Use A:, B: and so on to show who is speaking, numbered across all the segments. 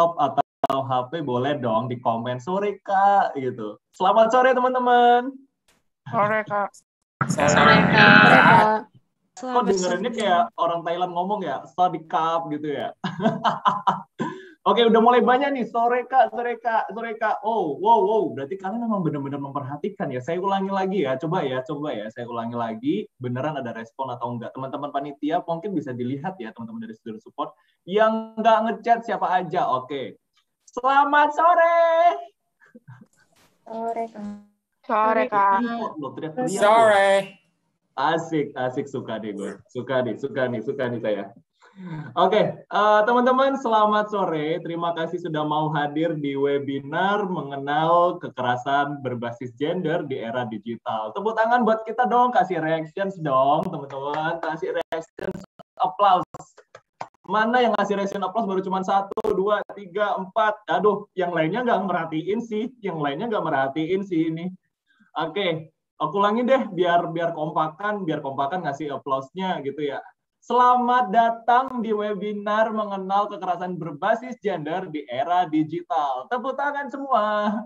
A: laptop atau HP boleh dong di komen sore Kak gitu. Selamat sore teman-teman.
B: Sore Kak.
C: Sore Kak.
A: Kok dengerinnya kayak orang Thailand ngomong ya, Sadikap gitu ya. Oke, udah mulai banyak nih. Sore Kak. Oh, wow. Berarti kalian memang benar-benar memperhatikan ya. Saya ulangi lagi ya. Coba ya. Saya ulangi lagi. Beneran ada respon atau enggak. Teman-teman panitia mungkin bisa dilihat ya, teman-teman dari student support. Yang nggak ngechat siapa aja. Oke. Selamat sore.
C: Sore Kak.
B: Sore Kak.
D: Sore.
A: Asik. Suka nih gue. Suka nih saya. Oke, teman-teman selamat sore. Terima kasih sudah mau hadir di webinar mengenal kekerasan berbasis gender di era digital. Tepuk tangan buat kita dong, kasih reactions dong, teman-teman. Kasih reactions, applause. Mana yang ngasih reaction applause baru cuma 1, 2, 3, 4. Aduh, yang lainnya nggak merhatiin sih ini. Oke, aku ulangi deh biar kompakan ngasih applause-nya gitu ya. Selamat datang di webinar mengenal kekerasan berbasis gender di era digital. Tepuk tangan semua.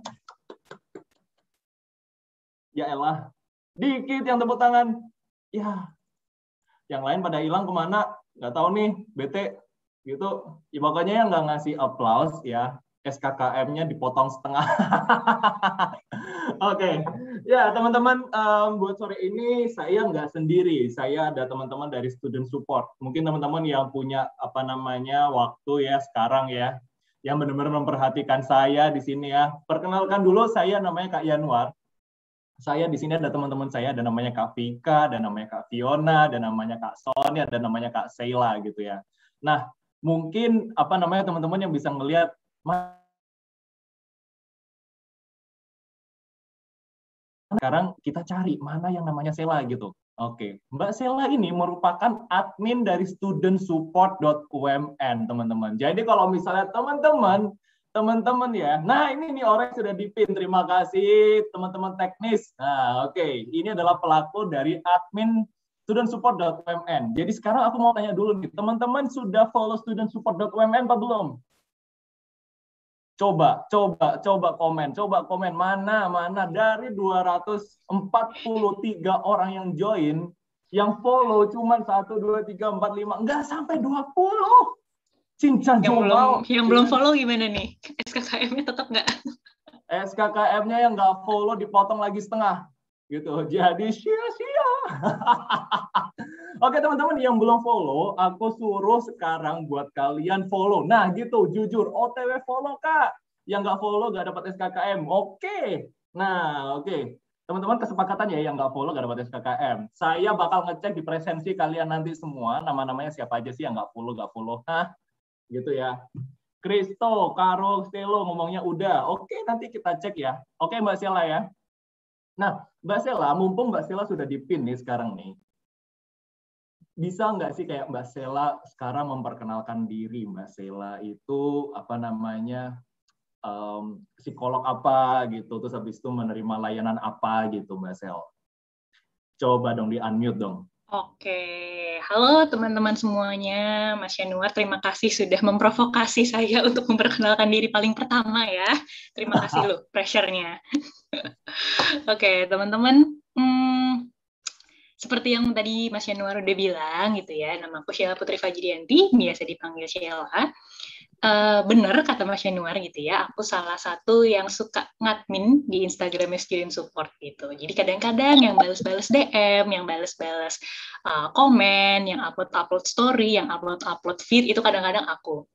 A: Ya elah, dikit yang tepuk tangan. Ya, yang lain pada hilang kemana? Nggak tahu nih, bete gitu. Ya, pokoknya yang nggak ngasih applause ya, SKKM-nya dipotong setengah. Oke. Ya, teman-teman, buat sore ini saya nggak sendiri. Saya ada teman-teman dari student support. Mungkin teman-teman yang punya waktu ya sekarang ya, yang benar-benar memperhatikan saya di sini ya. Perkenalkan dulu, saya namanya Kak Yanuar. Saya di sini ada teman-teman saya, ada namanya Kak Vika, ada namanya Kak Fiona, ada namanya Kak Sonia, ada namanya Kak Sheila gitu ya. Nah, mungkin teman-teman yang bisa ngelihat sekarang kita cari mana yang namanya Sheila gitu. Oke, Mbak Sheila ini merupakan admin dari studentsupport.umn, teman-teman. Jadi kalau misalnya teman-teman ya, nah ini nih orang yang sudah dipin, terima kasih teman-teman teknis. Nah, oke, ini adalah pelaku dari admin studentsupport.umn. Jadi sekarang aku mau tanya dulu nih, teman-teman sudah follow studentsupport.umn apa belum? Coba komen mana dari 243 orang yang join, yang follow cuma 1 2 3 4 5, enggak sampai 20. Cincang
C: yang belum follow gimana nih? SKKM-nya tetap nggak?
A: SKKM-nya yang nggak follow dipotong lagi setengah gitu. Jadi sia-sia. Oke teman-teman yang belum follow, aku suruh sekarang buat kalian follow. Nah gitu, jujur, OTW follow Kak. Yang nggak follow nggak dapat SKKM. Oke. Nah, oke. Teman-teman kesepakatan ya yang nggak follow nggak dapat SKKM. Saya bakal ngecek di presensi kalian nanti semua, nama-namanya siapa aja sih yang nggak follow. Hah? Gitu ya. Kristo, Karo, Stelo ngomongnya udah. Oke, nanti kita cek ya. Oke Mbak Sheila ya. Nah, Mbak Sheila, mumpung Mbak Sheila sudah dipin nih sekarang nih. Bisa nggak sih kayak Mbak Sheila sekarang memperkenalkan diri? Mbak Sheila itu psikolog apa gitu, terus habis itu menerima layanan apa gitu Mbak Sheila. Coba dong di unmute dong.
C: Oke, halo teman-teman semuanya, Mas Yanuar, terima kasih sudah memprovokasi saya untuk memperkenalkan diri paling pertama ya. Terima kasih loh, pressure-nya. Oke, teman-teman, seperti yang tadi Mas Yanuar udah bilang gitu ya, nama aku Sheila Putri Fajrianti, biasa dipanggil Sheila. Bener kata Mas Yanuar gitu ya, aku salah satu yang suka ngadmin di Instagram Student Support gitu. Jadi kadang-kadang yang balas-balas DM, yang balas-balas komen, yang upload story, yang upload feed itu kadang-kadang aku.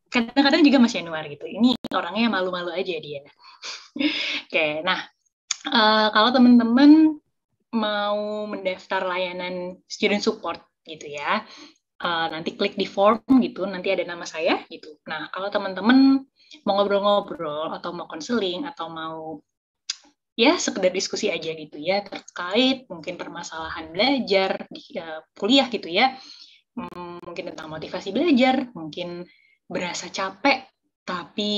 C: Kadang-kadang juga Mas Yanuar gitu. Ini orangnya malu-malu aja dia. Oke, nah kalau teman-teman mau mendaftar layanan Student Support gitu ya, nanti klik di form gitu, nanti ada nama saya gitu. Nah, kalau teman-teman mau ngobrol-ngobrol atau mau konseling atau mau ya sekedar diskusi aja gitu ya terkait mungkin permasalahan belajar di kuliah gitu ya, mungkin tentang motivasi belajar, mungkin berasa capek tapi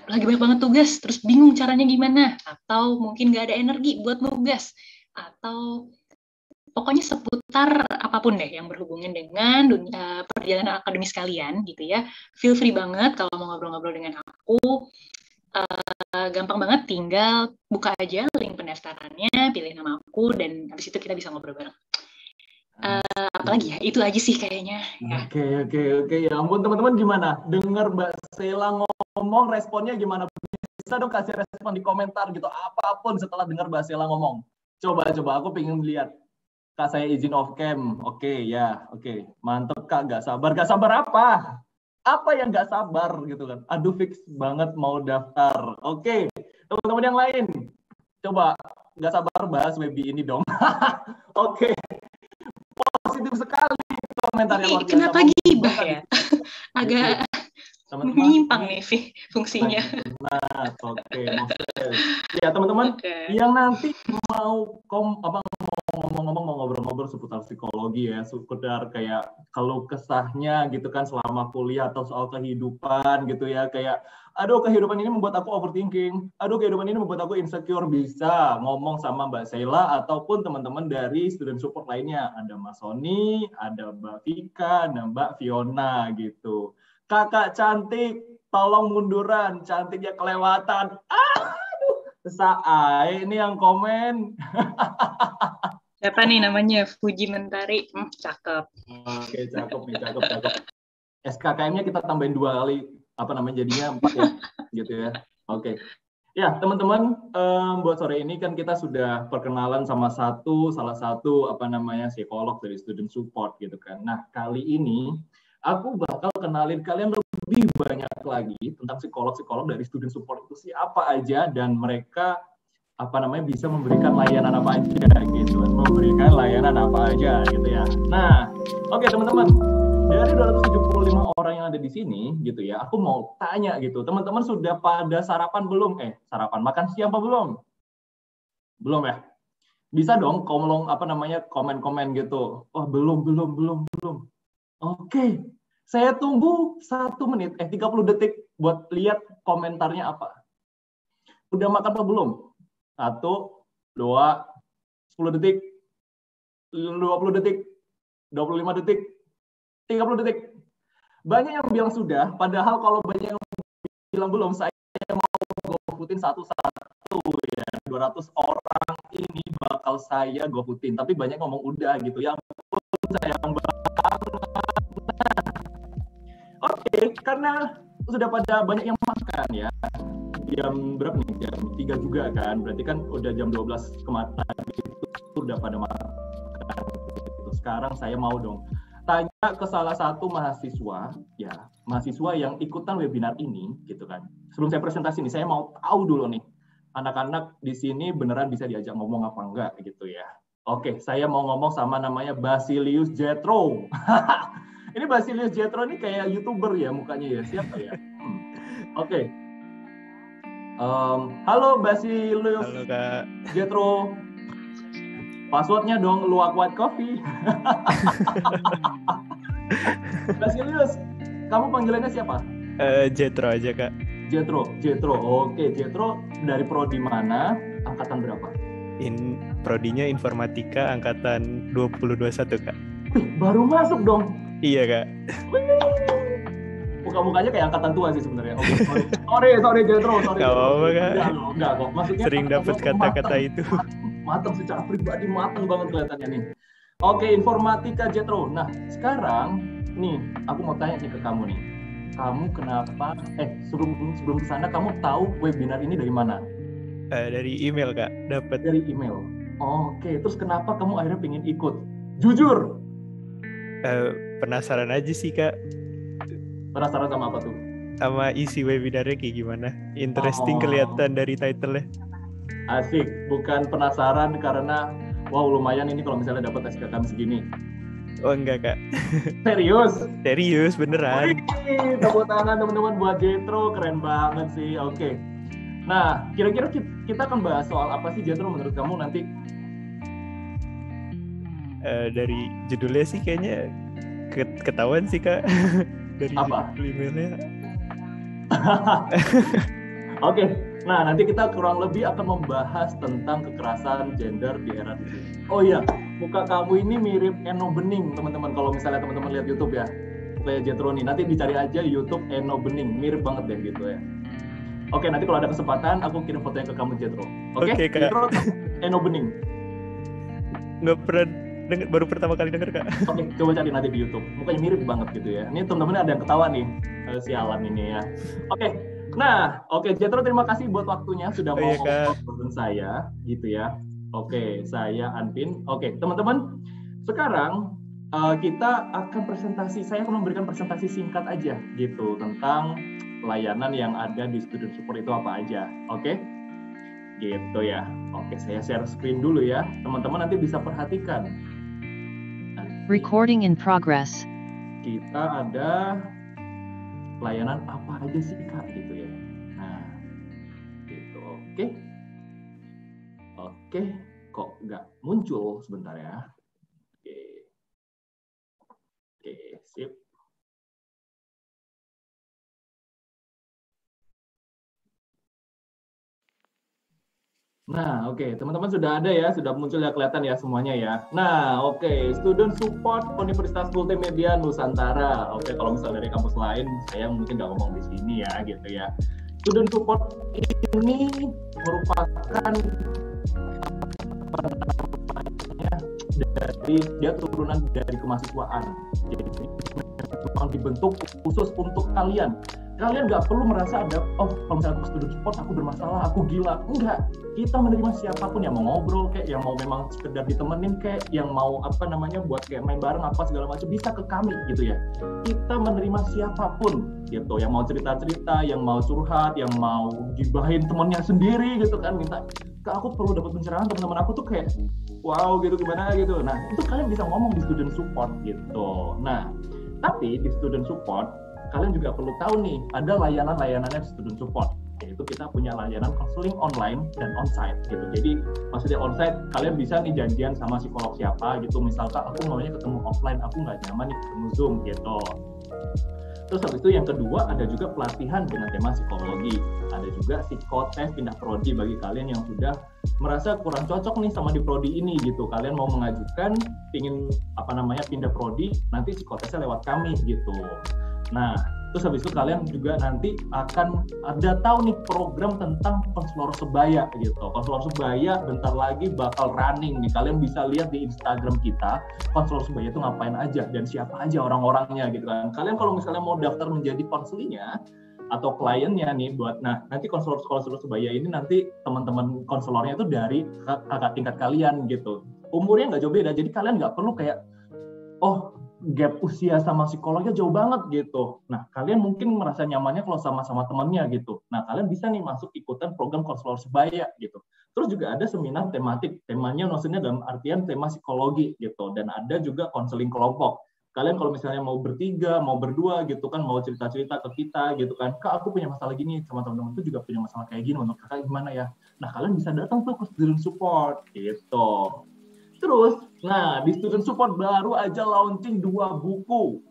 C: lagi banyak banget tugas terus bingung caranya gimana, atau mungkin nggak ada energi buat nugas, atau pokoknya seputar apapun deh yang berhubungan dengan perjalanan akademis kalian gitu ya. Feel free banget kalau mau ngobrol-ngobrol dengan aku. Gampang banget, tinggal buka aja link pendaftarannya, pilih nama aku, dan habis itu kita bisa ngobrol bareng. Apalagi ya, itu aja sih kayaknya.
A: Oke. Ya ampun, teman-teman gimana? Dengar Mbak Sheila ngomong, responnya gimana? Bisa dong kasih respon di komentar gitu, apapun setelah dengar Mbak Sheila ngomong. Coba, aku pengen lihat. Kak, saya izin off cam. Oke. Mantep Kak, gak sabar apa? Apa yang gak sabar gitu kan? Aduh, fix banget mau daftar. Oke, teman-teman yang lain, coba gak sabar bahas webi ini dong. Oke. Positif sekali komentarnya.
C: Ini kenapa gibah ya? Agak menyimpang nih fungsinya.
A: Nah, oke. Ya teman-teman, yang nanti mau ngomong-ngomong mau ngobrol-ngobrol seputar psikologi ya, seputar kayak kalau kesahnya gitu kan selama kuliah atau soal kehidupan gitu ya, kayak aduh kehidupan ini membuat aku overthinking, aduh kehidupan ini membuat aku insecure, bisa ngomong sama Mbak Sheila ataupun teman-teman dari student support lainnya, ada Mas Sony, ada Mbak Vika, dan Mbak Fiona gitu. Kakak cantik, tolong munduran, cantiknya kelewatan. Aduh, Saai ini yang komen.
C: Siapa nih namanya? Fuji Mentari. Cakep.
A: Oke, cakep. SKKM-nya kita tambahin 2 kali, jadinya 4 ya, gitu ya. Oke. Ya, teman-teman, buat sore ini kan kita sudah perkenalan sama salah satu psikolog dari student support gitu kan. Nah, kali ini aku bakal kenalin kalian lebih banyak lagi tentang psikolog-psikolog dari student support itu siapa aja dan mereka bisa memberikan layanan apa aja gitu ya. Nah, oke teman-teman, dari 275 orang yang ada di sini gitu ya, aku mau tanya gitu, teman-teman sudah pada sarapan belum? Makan siang apa belum? Belum ya? Bisa dong komen-komen gitu. Oh, belum. Oke. Saya tunggu 1 menit, 30 detik buat lihat komentarnya apa. Udah makan apa belum? 1, 2, 10 detik, 20 detik, 25 detik, 30 detik. Banyak yang bilang sudah, padahal kalau banyak yang bilang belum, saya mau goputin satu-satu ya. 200 orang ini bakal saya goputin, tapi banyak ngomong udah gitu. Ya ampun, sayang banget. Oke, karena sudah pada banyak yang makan ya. Jam berapa nih? Jam 3 juga kan. Berarti kan udah jam 12 kemarin itu udah pada makan. Sekarang saya mau dong tanya ke salah satu mahasiswa yang ikutan webinar ini gitu kan. Sebelum saya presentasi nih, saya mau tahu dulu nih, anak-anak di sini beneran bisa diajak ngomong apa enggak gitu ya. Oke, saya mau ngomong sama namanya Basilius Jethro. Ini Basilius Jethro ini kayak YouTuber ya mukanya ya, siapa ya? Oke. Halo Basilius.
E: Halo Kak.
A: Jethro. Passwordnya dong, luwak white coffee. Basilius, kamu panggilannya siapa?
E: Jethro aja Kak.
A: Jethro. Oke, Jethro dari prodi mana? Angkatan berapa?
E: Prodinya informatika angkatan 2021 Kak.
A: Baru masuk dong.
E: Iya Kak.
A: Muka-mukanya kayak angkatan tua sih sebenarnya. Okay. Sorry Jethro. Sorry.
E: Gak apa-apa Kak.
A: Enggak kok. Maksudnya
E: sering dapat kata-kata itu.
A: Matang secara pribadi, matang banget kelihatannya nih. Oke, informatika Jethro. Nah, sekarang nih aku mau tanya nih ke kamu nih. Kamu kenapa? Sebelum kesana kamu tahu webinar ini dari mana?
E: Dari email Kak. Dapat.
A: Dari email. Oke, terus kenapa kamu akhirnya pengen ikut? Jujur.
E: Penasaran aja sih Kak.
A: Penasaran sama apa tuh?
E: Sama isi webinarnya kayak gimana? Interesting kelihatan dari title-nya.
A: Asik, bukan penasaran karena wow lumayan ini kalau misalnya dapat SKKM segini.
E: Oh enggak Kak.
A: Serius
E: beneran.
A: Wih, tepuk tangan teman-teman buat Jethro, keren banget sih. Oke. Nah, kira-kira kita akan bahas soal apa sih Jethro menurut kamu nanti?
E: Dari judulnya sih kayaknya ketahuan sih Kak. Dari
A: apa?
E: Emailnya.
A: Oke. Nah, nanti kita kurang lebih akan membahas tentang kekerasan gender di era digital. Oh iya, muka kamu ini mirip Eno Bening, teman-teman. Kalau misalnya teman-teman lihat YouTube ya, kayak Jethro nih, nanti dicari aja YouTube Eno Bening, mirip banget deh gitu ya. Oke, nanti kalau ada kesempatan aku kirim fotonya ke kamu, Jethro. Oke, Jethro Eno Bening.
E: Nggak pernah denger, baru pertama kali denger, Kak.
A: Oke, coba cari nanti di YouTube. Mukanya mirip banget gitu ya. Ini teman-teman ada yang ketawa nih, sialan ini ya. Oke, Jethro terima kasih buat waktunya sudah mau ngobrol saya gitu ya. Oke, saya Anpin. Oke, teman-teman, sekarang kita akan presentasi. Saya akan memberikan presentasi singkat aja gitu tentang layanan yang ada di Student Support itu apa aja. Oke? Gitu ya. Oke, saya share screen dulu ya. Teman-teman nanti bisa perhatikan.
F: Recording in progress.
A: Kita ada layanan apa aja sih, Kak, gitu ya. Nah, gitu. Oke, kok nggak muncul sebentar ya. Oke, sip. Nah, oke, teman-teman sudah ada ya, sudah muncul ya, kelihatan ya semuanya ya. Nah, oke, Student Support Universitas Multimedia Nusantara. Oke, kalau misalnya dari kampus lain, saya mungkin nggak ngomong di sini ya, gitu ya. Student Support ini merupakan dari dia turunan dari kemahasiswaan. Jadi memang dibentuk khusus untuk kalian. Kalian nggak perlu merasa ada, kalau misalnya aku student support, aku bermasalah, aku gila. Enggak, kita menerima siapapun yang mau ngobrol, kayak yang mau memang sekedar ditemenin, kayak yang mau buat kayak main bareng apa segala macam, bisa ke kami gitu ya. Kita menerima siapapun gitu, yang mau cerita-cerita, yang mau curhat, yang mau gibahin temennya sendiri gitu kan, minta, Kak, aku perlu dapat pencerahan, teman-teman aku tuh kayak wow gitu, gimana gitu. Nah, itu kalian bisa ngomong di student support gitu. Nah, tapi di student support kalian juga perlu tahu nih, ada layanan-layanannya student support, yaitu kita punya layanan konseling online dan onsite gitu. Jadi maksudnya onsite, kalian bisa nih janjian sama psikolog siapa gitu, misalkan aku maunya ketemu offline, aku nggak nyaman nih ketemu Zoom gitu. Terus habis itu yang kedua, ada juga pelatihan dengan tema psikologi. Ada juga psikotes pindah prodi bagi kalian yang sudah merasa kurang cocok nih sama di prodi ini gitu. Kalian mau mengajukan, pingin pindah prodi, nanti psikotesnya lewat kami gitu. Nah, terus habis itu kalian juga nanti akan ada tahu nih program tentang konselor sebaya gitu. Konselor sebaya bentar lagi bakal running nih. Kalian bisa lihat di Instagram kita, konselor sebaya itu ngapain aja dan siapa aja orang-orangnya gitu kan. Kalian kalau misalnya mau daftar menjadi konselingnya atau kliennya nih nanti konselor sebaya ini nanti teman-teman konselornya itu dari kakak tingkat kalian gitu. Umurnya nggak jauh beda, jadi kalian nggak perlu kayak gap usia sama psikolognya jauh banget gitu. Nah, kalian mungkin merasa nyamannya kalau sama-sama temannya gitu. Nah, kalian bisa nih masuk ikutan program konselor sebaya gitu. Terus juga ada seminar tematik. Temanya maksudnya dalam artian tema psikologi gitu. Dan ada juga konseling kelompok. Kalian kalau misalnya mau bertiga, mau berdua gitu kan, mau cerita-cerita ke kita gitu kan. Kak, aku punya masalah gini, sama teman-teman itu juga punya masalah kayak gini, menurut kakak gimana ya? Nah, kalian bisa datang tuh ke student support gitu. Terus, di student support baru aja launching 2 buku.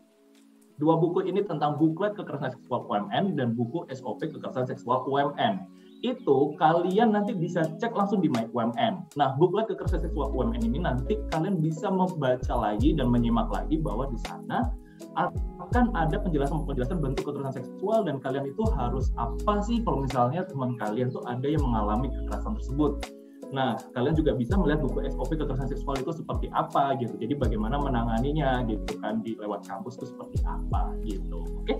A: 2 buku ini tentang buklet kekerasan seksual UMN dan buku SOP kekerasan seksual UMN. Itu kalian nanti bisa cek langsung di My UMN. Nah, buklet kekerasan seksual UMN ini nanti kalian bisa membaca lagi dan menyimak lagi bahwa di sana akan ada penjelasan bentuk kekerasan seksual dan kalian itu harus apa sih kalau misalnya teman kalian tuh ada yang mengalami kekerasan tersebut. Nah, kalian juga bisa melihat buku SOP kekerasan seksual itu seperti apa gitu. Jadi bagaimana menanganinya gitu kan di lewat kampus itu seperti apa gitu. Oke.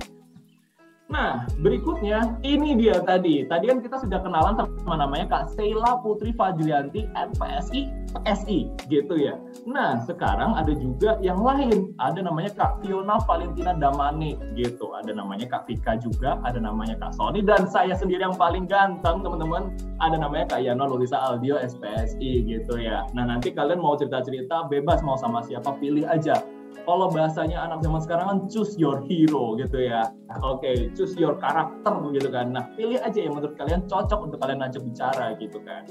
A: Nah, berikutnya ini dia tadi. Tadi kan kita sudah kenalan sama namanya Kak Sheila Putri Fajrianti PSI gitu ya. Nah, sekarang ada juga yang lain. Ada namanya Kak Fiona Valentina Damani gitu. Ada namanya Kak Vika juga, ada namanya Kak Sony dan saya sendiri yang paling ganteng, teman-teman. Ada namanya Kak Yana Lulisa Aldio SPSI gitu ya. Nah, nanti kalian mau cerita-cerita bebas mau sama siapa pilih aja. Kalau bahasanya anak zaman sekarang kan choose your hero gitu ya. Oke, choose your karakter gitu kan. Nah, pilih aja yang menurut kalian cocok untuk kalian ajak bicara gitu kan.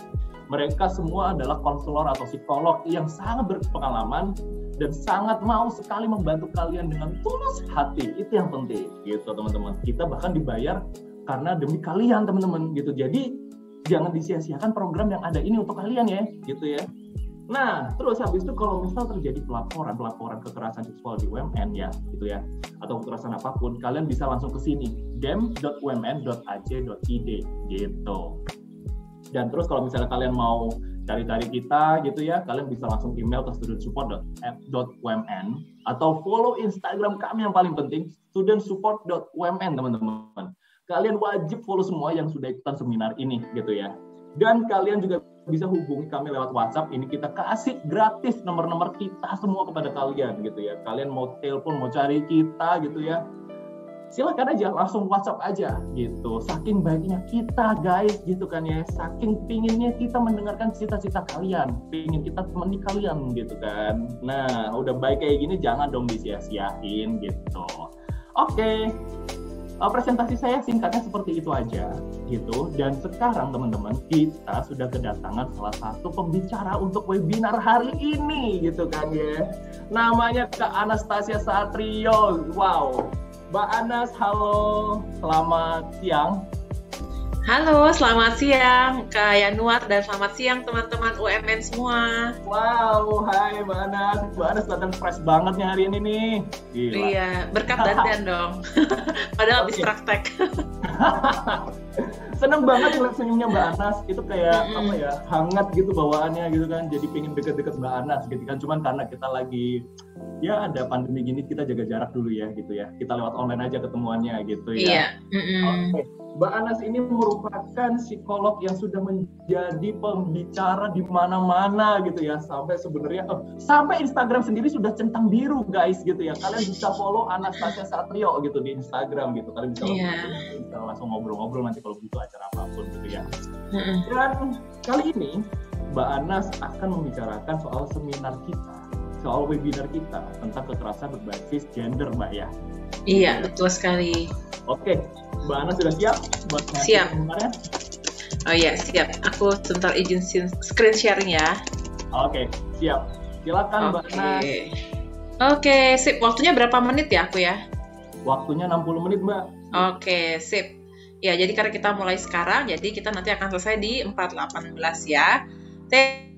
A: Mereka semua adalah konselor atau psikolog yang sangat berpengalaman dan sangat mau sekali membantu kalian dengan tulus hati. Itu yang penting gitu teman-teman. Kita bahkan dibayar karena demi kalian teman-teman gitu. Jadi jangan disia-siakan program yang ada ini untuk kalian ya gitu ya. Nah, terus habis itu kalau misal terjadi pelaporan kekerasan seksual di UMN ya, gitu ya, atau kekerasan apapun, kalian bisa langsung ke sini, dem.umn.ac.id gitu. Dan terus kalau misalnya kalian mau cari-cari kita gitu ya, kalian bisa langsung email ke studentsupport.umn atau follow Instagram kami yang paling penting, studentsupport.umn teman-teman. Kalian wajib follow semua yang sudah ikutan seminar ini gitu ya. Dan kalian juga bisa hubungi kami lewat WhatsApp. Ini kita kasih gratis nomor-nomor kita semua kepada kalian gitu ya. Kalian mau telepon, mau cari kita gitu ya, silakan aja, langsung WhatsApp aja gitu. Saking baiknya kita guys gitu kan ya, saking pinginnya kita mendengarkan cita-cita kalian, pingin kita temani kalian gitu kan. Nah udah baik kayak gini, jangan dong disia-siain gitu. Oke. Presentasi saya singkatnya seperti itu aja gitu. Dan sekarang teman-teman, kita sudah kedatangan salah satu pembicara untuk webinar hari ini gitu kan ya. Namanya Kak Anastasia Satrio. Wow. Mbak Anas, halo. Selamat siang.
F: Halo, selamat siang Kak Yanuar dan selamat siang teman-teman UMN semua.
A: Wow, hai Mbak Anas. Mbak Anas datang fresh banget nih hari ini nih. Gila.
F: Iya, berkat dandan dong. Padahal habis praktek.
A: Seneng banget lihat senyumnya Mbak Anas. Itu kayak apa ya, hangat gitu bawaannya gitu kan. Jadi pengen deket-deket Mbak Anas gitu kan. Cuman karena kita lagi ya ada pandemi gini, kita jaga jarak dulu ya gitu ya. Kita lewat online aja ketemuannya gitu ya.
F: Iya.
A: Oke. Mbak Anas ini merupakan psikolog yang sudah menjadi pembicara di mana-mana gitu ya, sampai sebenarnya sampai Instagram sendiri sudah centang biru guys gitu ya. Kalian bisa follow Anastasia Satrio gitu di Instagram gitu. Kalian bisa langsung ngobrol-ngobrol nanti kalau butuh acara apapun gitu ya. Dan kali ini Mbak Anas akan membicarakan soal seminar kita, soal webinar kita tentang kekerasan berbasis gender, Mbak ya.
F: Iya, betul sekali.
A: Oke, Mbak Ana sudah siap buat
F: siap.
A: Seminarnya?
F: Oh iya, siap. Aku sebentar izin screen sharing ya.
A: Oke, siap. Silakan Mbak Ana.
F: Oke, sip. Waktunya berapa menit ya aku ya?
A: Waktunya 60 menit, Mbak.
F: Oke, sip. Ya, jadi karena kita mulai sekarang, jadi kita nanti akan selesai di 4.18 ya.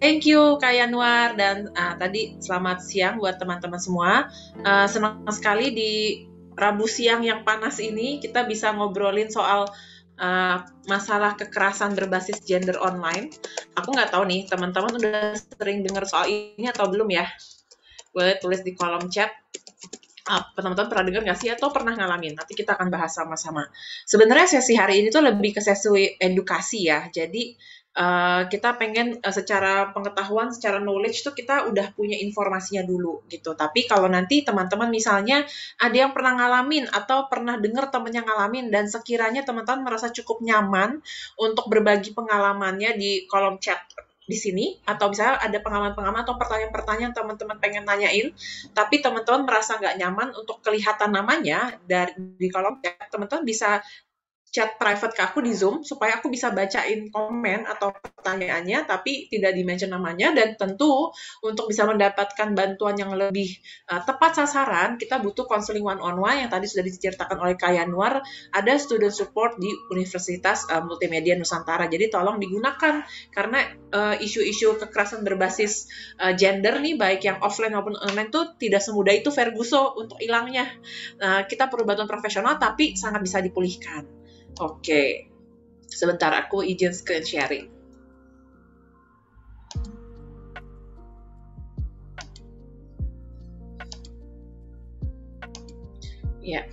F: Thank you Kak Yanuar, dan tadi selamat siang buat teman-teman semua. Senang sekali di Rabu siang yang panas ini kita bisa ngobrolin soal masalah kekerasan berbasis gender online. Aku nggak tahu nih teman-teman udah sering dengar soal ini atau belum ya? Boleh tulis di kolom chat. Teman-teman pernah dengar nggak sih atau pernah ngalamin? Nanti kita akan bahas sama-sama. Sebenarnya sesi hari ini tuh lebih ke sesi edukasi ya. Jadi kita pengen secara pengetahuan, secara knowledge tuh kita udah punya informasinya dulu gitu. Tapi kalau nanti teman-teman misalnya ada yang pernah ngalamin atau pernah dengar temennya ngalamin dan sekiranya teman-teman merasa cukup nyaman untuk berbagi pengalamannya di kolom chat di sini, atau misalnya ada pengalaman-pengalaman atau pertanyaan-pertanyaan teman-teman pengen nanyain, tapi teman-teman merasa nggak nyaman untuk kelihatan namanya di kolom chat, teman-teman bisa chat private ke aku di Zoom supaya aku bisa bacain komen atau pertanyaannya tapi tidak di-mention namanya. Dan tentu untuk bisa mendapatkan bantuan yang lebih tepat sasaran, kita butuh counseling one-on-one yang tadi sudah diceritakan oleh Kak Yanuar. Ada student support di Universitas Multimedia Nusantara. Jadi tolong digunakan karena isu-isu kekerasan berbasis gender nih baik yang offline maupun online tuh tidak semudah itu Ferguso untuk hilangnya. Kita perlu bantuan profesional tapi sangat bisa dipulihkan. Oke, sebentar aku izin screen sharing. Ya.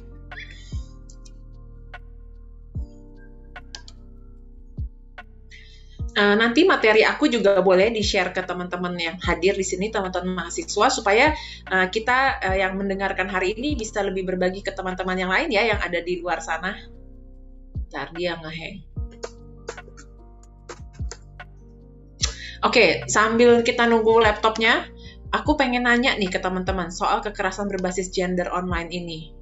F: Nanti materi aku juga boleh di-share ke teman-teman yang hadir di sini, teman-teman mahasiswa, supaya kita yang mendengarkan hari ini bisa lebih berbagi ke teman-teman yang lain ya, yang ada di luar sana. Bentar, dia nge-hang. Oke, sambil kita nunggu laptopnya, aku pengen nanya nih ke teman-teman soal kekerasan berbasis gender online ini.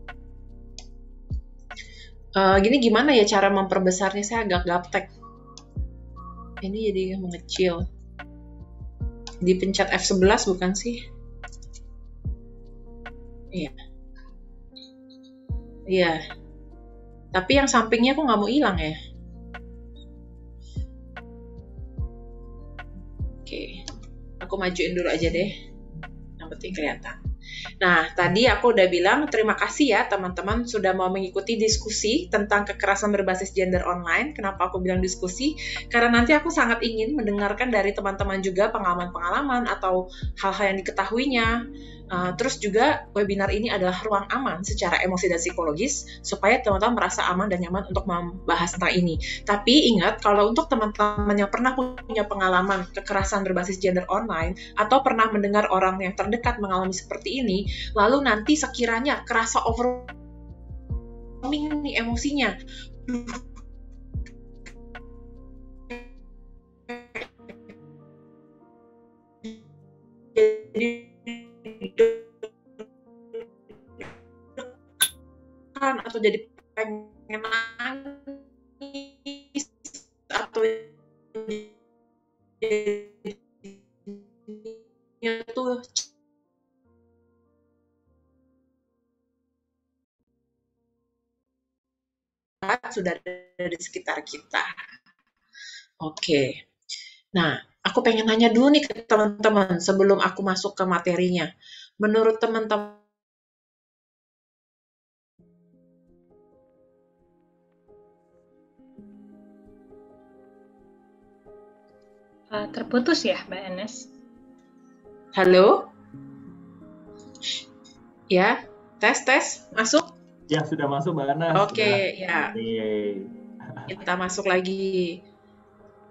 F: Gini gimana ya cara memperbesarnya? Saya agak gaptek. Ini jadi mengecil. Dipencet F11 bukan sih? Iya. Iya. Tapi yang sampingnya kok nggak mau hilang ya? Aku majuin dulu aja deh. Yang penting kelihatan. Nah, tadi aku udah bilang terima kasih ya teman-teman sudah mau mengikuti diskusi tentang kekerasan berbasis gender online. Kenapa aku bilang diskusi? Karena nanti aku sangat ingin mendengarkan dari teman-teman juga pengalaman-pengalaman atau hal-hal yang diketahuinya. Terus juga webinar ini adalah ruang aman secara emosi dan psikologis supaya teman-teman merasa aman dan nyaman untuk membahas tentang ini. Tapi ingat, kalau untuk teman-teman yang pernah punya pengalaman kekerasan berbasis gender online atau pernah mendengar orang yang terdekat mengalami seperti ini, lalu nanti sekiranya kerasa overwhelming nih emosinya, jadi atau jadi pengen nangis atau tuh sudah ada di sekitar kita. Oke. Nah, aku pengen nanya dulu nih ke teman-teman sebelum aku masuk ke materinya. Menurut teman-teman
C: terputus ya, Mbak Anes?
F: Halo? Ya, tes, masuk?
A: Ya, sudah masuk Mbak Anas.
F: Oke, ya. Kita masuk lagi.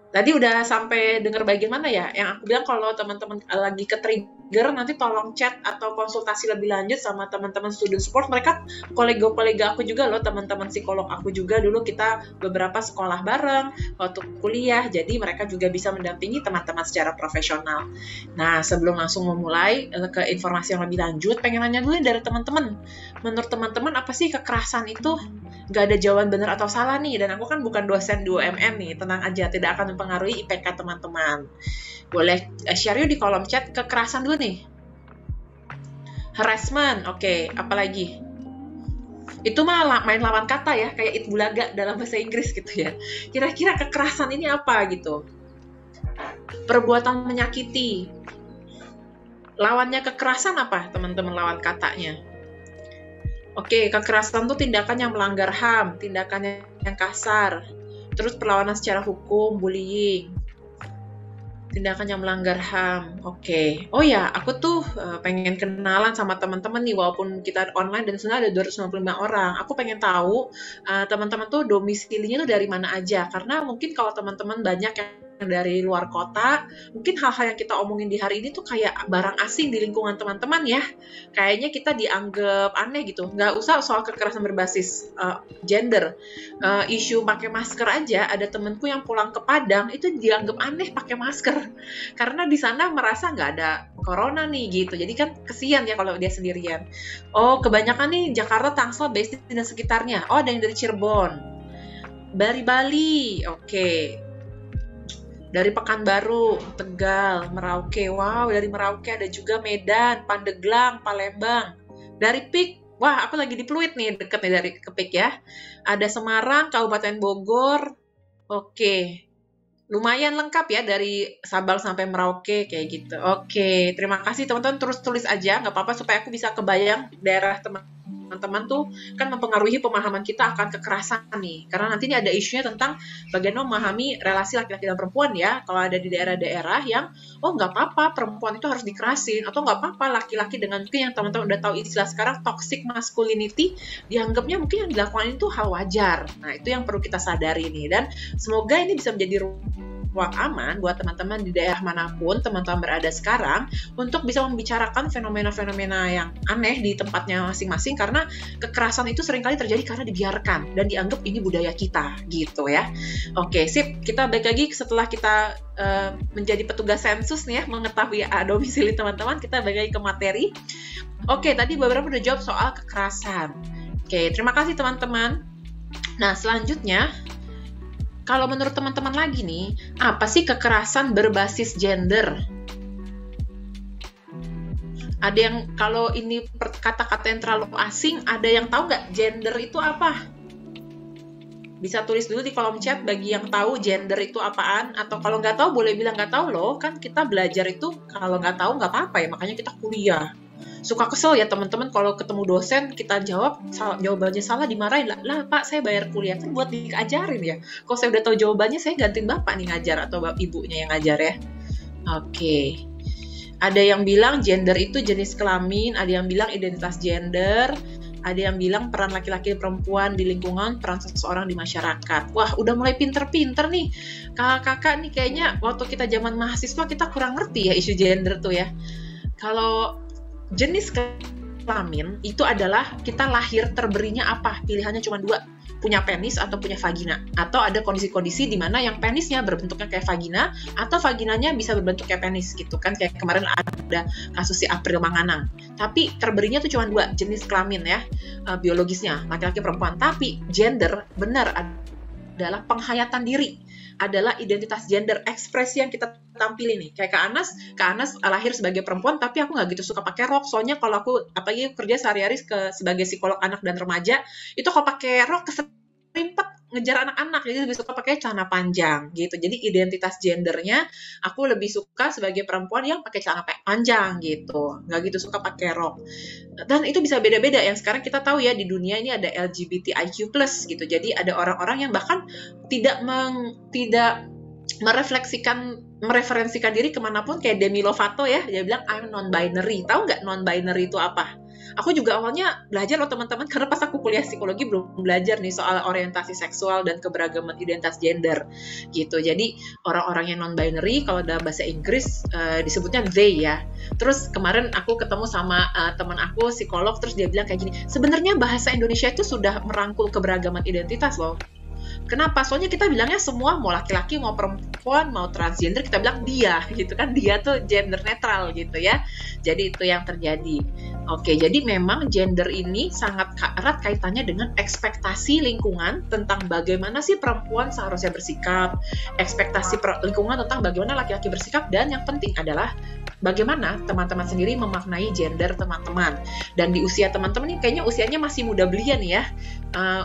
F: Tadi udah sampai dengar bagian mana ya? Yang aku bilang kalau teman-teman lagi ke-trigger, nanti tolong chat atau konsultasi lebih lanjut sama teman-teman student support. Mereka kolega-kolega aku juga loh, teman-teman psikolog aku juga. Dulu kita beberapa sekolah bareng waktu kuliah, jadi mereka juga bisa mendampingi teman-teman secara profesional. Nah, sebelum langsung memulai ke informasi yang lebih lanjut, pengen nanya dulu dari teman-teman. Menurut teman-teman, apa sih kekerasan itu? Nggak ada jawaban benar atau salah nih, dan aku kan bukan dosen di UMN nih, tenang aja, tidak akan mempengaruhi IPK teman-teman. Boleh share yuk di kolom chat. Kekerasan dulu nih. Harassment, oke. Apalagi? Itu mah main lawan kata ya, kayak it bulaga dalam bahasa Inggris gitu ya. Kira-kira kekerasan ini apa gitu? Perbuatan menyakiti. Lawannya kekerasan apa teman-teman lawan katanya? Oke, kekerasan itu tindakan yang melanggar HAM, tindakan yang kasar, terus perlawanan secara hukum, bullying, tindakan yang melanggar HAM. Oke. Oh ya, aku tuh pengen kenalan sama teman-teman nih, walaupun kita online dan sebenarnya ada 295 orang. Aku pengen tahu teman-teman tuh domisilinya tuh dari mana aja, karena mungkin kalau teman-teman banyak yang dari luar kota, mungkin hal-hal yang kita omongin di hari ini tuh kayak barang asing di lingkungan teman-teman ya. Kayaknya kita dianggap aneh gitu. Nggak usah soal kekerasan berbasis gender. Isu pakai masker aja, ada temenku yang pulang ke Padang, itu dianggap aneh pakai masker. Karena di sana merasa nggak ada corona nih gitu. Jadi kan kesian ya kalau dia sendirian. Oh, kebanyakan nih Jakarta, Tangsel, Besti, dan sekitarnya. Oh, ada yang dari Cirebon. Dari Bali, oke. Dari Pekanbaru, Tegal, Merauke. Wow, dari Merauke ada juga Medan, Pandeglang, Palembang. Dari PIK, wah aku lagi di Pluit nih, deket nih dari ke PIK ya. Ada Semarang, Kabupaten Bogor. Oke. Lumayan lengkap ya dari Sabang sampai Merauke kayak gitu. Oke, terima kasih teman-teman, terus tulis aja, nggak apa-apa supaya aku bisa kebayang daerah teman-teman tuh kan mempengaruhi pemahaman kita akan kekerasan nih. Karena nanti ini ada isunya tentang bagaimana memahami relasi laki-laki dan perempuan ya. Kalau ada di daerah-daerah yang, oh nggak apa-apa perempuan itu harus dikerasin, atau nggak apa-apa laki-laki dengan mungkin yang teman-teman udah tahu istilah sekarang toxic masculinity, dianggapnya mungkin yang dilakukan itu hal wajar. Nah itu yang perlu kita sadari nih, dan semoga ini bisa menjadi ruang aman buat teman-teman di daerah manapun teman-teman berada sekarang untuk bisa membicarakan fenomena-fenomena yang aneh di tempatnya masing-masing, karena kekerasan itu seringkali terjadi karena dibiarkan dan dianggap ini budaya kita gitu ya. Oke, sip, kita balik lagi setelah kita menjadi petugas sensus nih ya, mengetahui domisili teman-teman, kita balik lagi ke materi. Oke, tadi beberapa udah jawab soal kekerasan. Oke, terima kasih teman-teman. Nah, selanjutnya kalau menurut teman-teman lagi nih, apa sih kekerasan berbasis gender? Ada yang, kalau ini kata-kata yang terlalu asing, ada yang tahu nggak gender itu apa? Bisa tulis dulu di kolom chat bagi yang tahu gender itu apaan, atau kalau nggak tahu boleh bilang nggak tahu loh, kan kita belajar itu kalau nggak tahu nggak apa-apa ya, makanya kita kuliah. Suka kesel ya teman-teman kalau ketemu dosen kita jawabannya salah dimarahin, lah Pak saya bayar kuliah kan buat diajarin ya, kalau saya udah tahu jawabannya saya gantiin Bapak nih ngajar atau ibunya yang ngajar ya. Oke. Ada yang bilang gender itu jenis kelamin, ada yang bilang identitas gender, ada yang bilang peran laki-laki dan perempuan di lingkungan, peran seseorang di masyarakat. Wah, udah mulai pinter-pinter nih. Kakak-kakak nih kayaknya waktu kita zaman mahasiswa kita kurang ngerti ya isu gender tuh ya. Kalau jenis kelamin itu adalah kita lahir terberinya apa? Pilihannya cuma 2. Punya penis atau punya vagina, atau ada kondisi-kondisi di mana yang penisnya berbentuknya kayak vagina atau vaginanya bisa berbentuk kayak penis gitu kan, kayak kemarin ada kasus si April Manganang. Tapi terberinya tuh cuma 2 jenis kelamin ya, biologisnya laki-laki perempuan. Tapi gender benar adalah penghayatan diri, adalah identitas gender, ekspresi yang kita tampilin nih. Kayak Kak Anas lahir sebagai perempuan, tapi aku nggak gitu suka pakai rok. Soalnya kalau aku apalagi kerja sehari-hari sebagai psikolog anak dan remaja, itu kalau pakai rok keserimpet ngejar anak-anak, jadi lebih suka pakai celana panjang gitu. Jadi identitas gendernya aku lebih suka sebagai perempuan yang pakai celana panjang gitu, nggak gitu suka pakai rok. Dan itu bisa beda-beda. Yang sekarang kita tahu ya di dunia ini ada LGBTIQ+ gitu. Jadi ada orang-orang yang bahkan tidak mereferensikan diri kemanapun, kayak Demi Lovato ya, dia bilang I'm non-binary. Tahu nggak non-binary itu apa? Aku juga awalnya belajar loh teman-teman, karena pas aku kuliah psikologi belum belajar nih soal orientasi seksual dan keberagaman identitas gender gitu. Jadi orang-orang yang non-binary kalau dalam bahasa Inggris disebutnya they ya. Terus kemarin aku ketemu sama teman aku psikolog, terus dia bilang kayak gini, sebenarnya bahasa Indonesia itu sudah merangkul keberagaman identitas loh. Kenapa? Soalnya kita bilangnya semua, mau laki-laki, mau perempuan, mau transgender, kita bilang dia, gitu kan. Dia tuh gender netral gitu ya. Jadi itu yang terjadi. Oke, jadi memang gender ini sangat erat kaitannya dengan ekspektasi lingkungan tentang bagaimana sih perempuan seharusnya bersikap, ekspektasi lingkungan tentang bagaimana laki-laki bersikap, dan yang penting adalah bagaimana teman-teman sendiri memaknai gender teman-teman. Dan di usia teman-teman ini kayaknya usianya masih muda belian ya.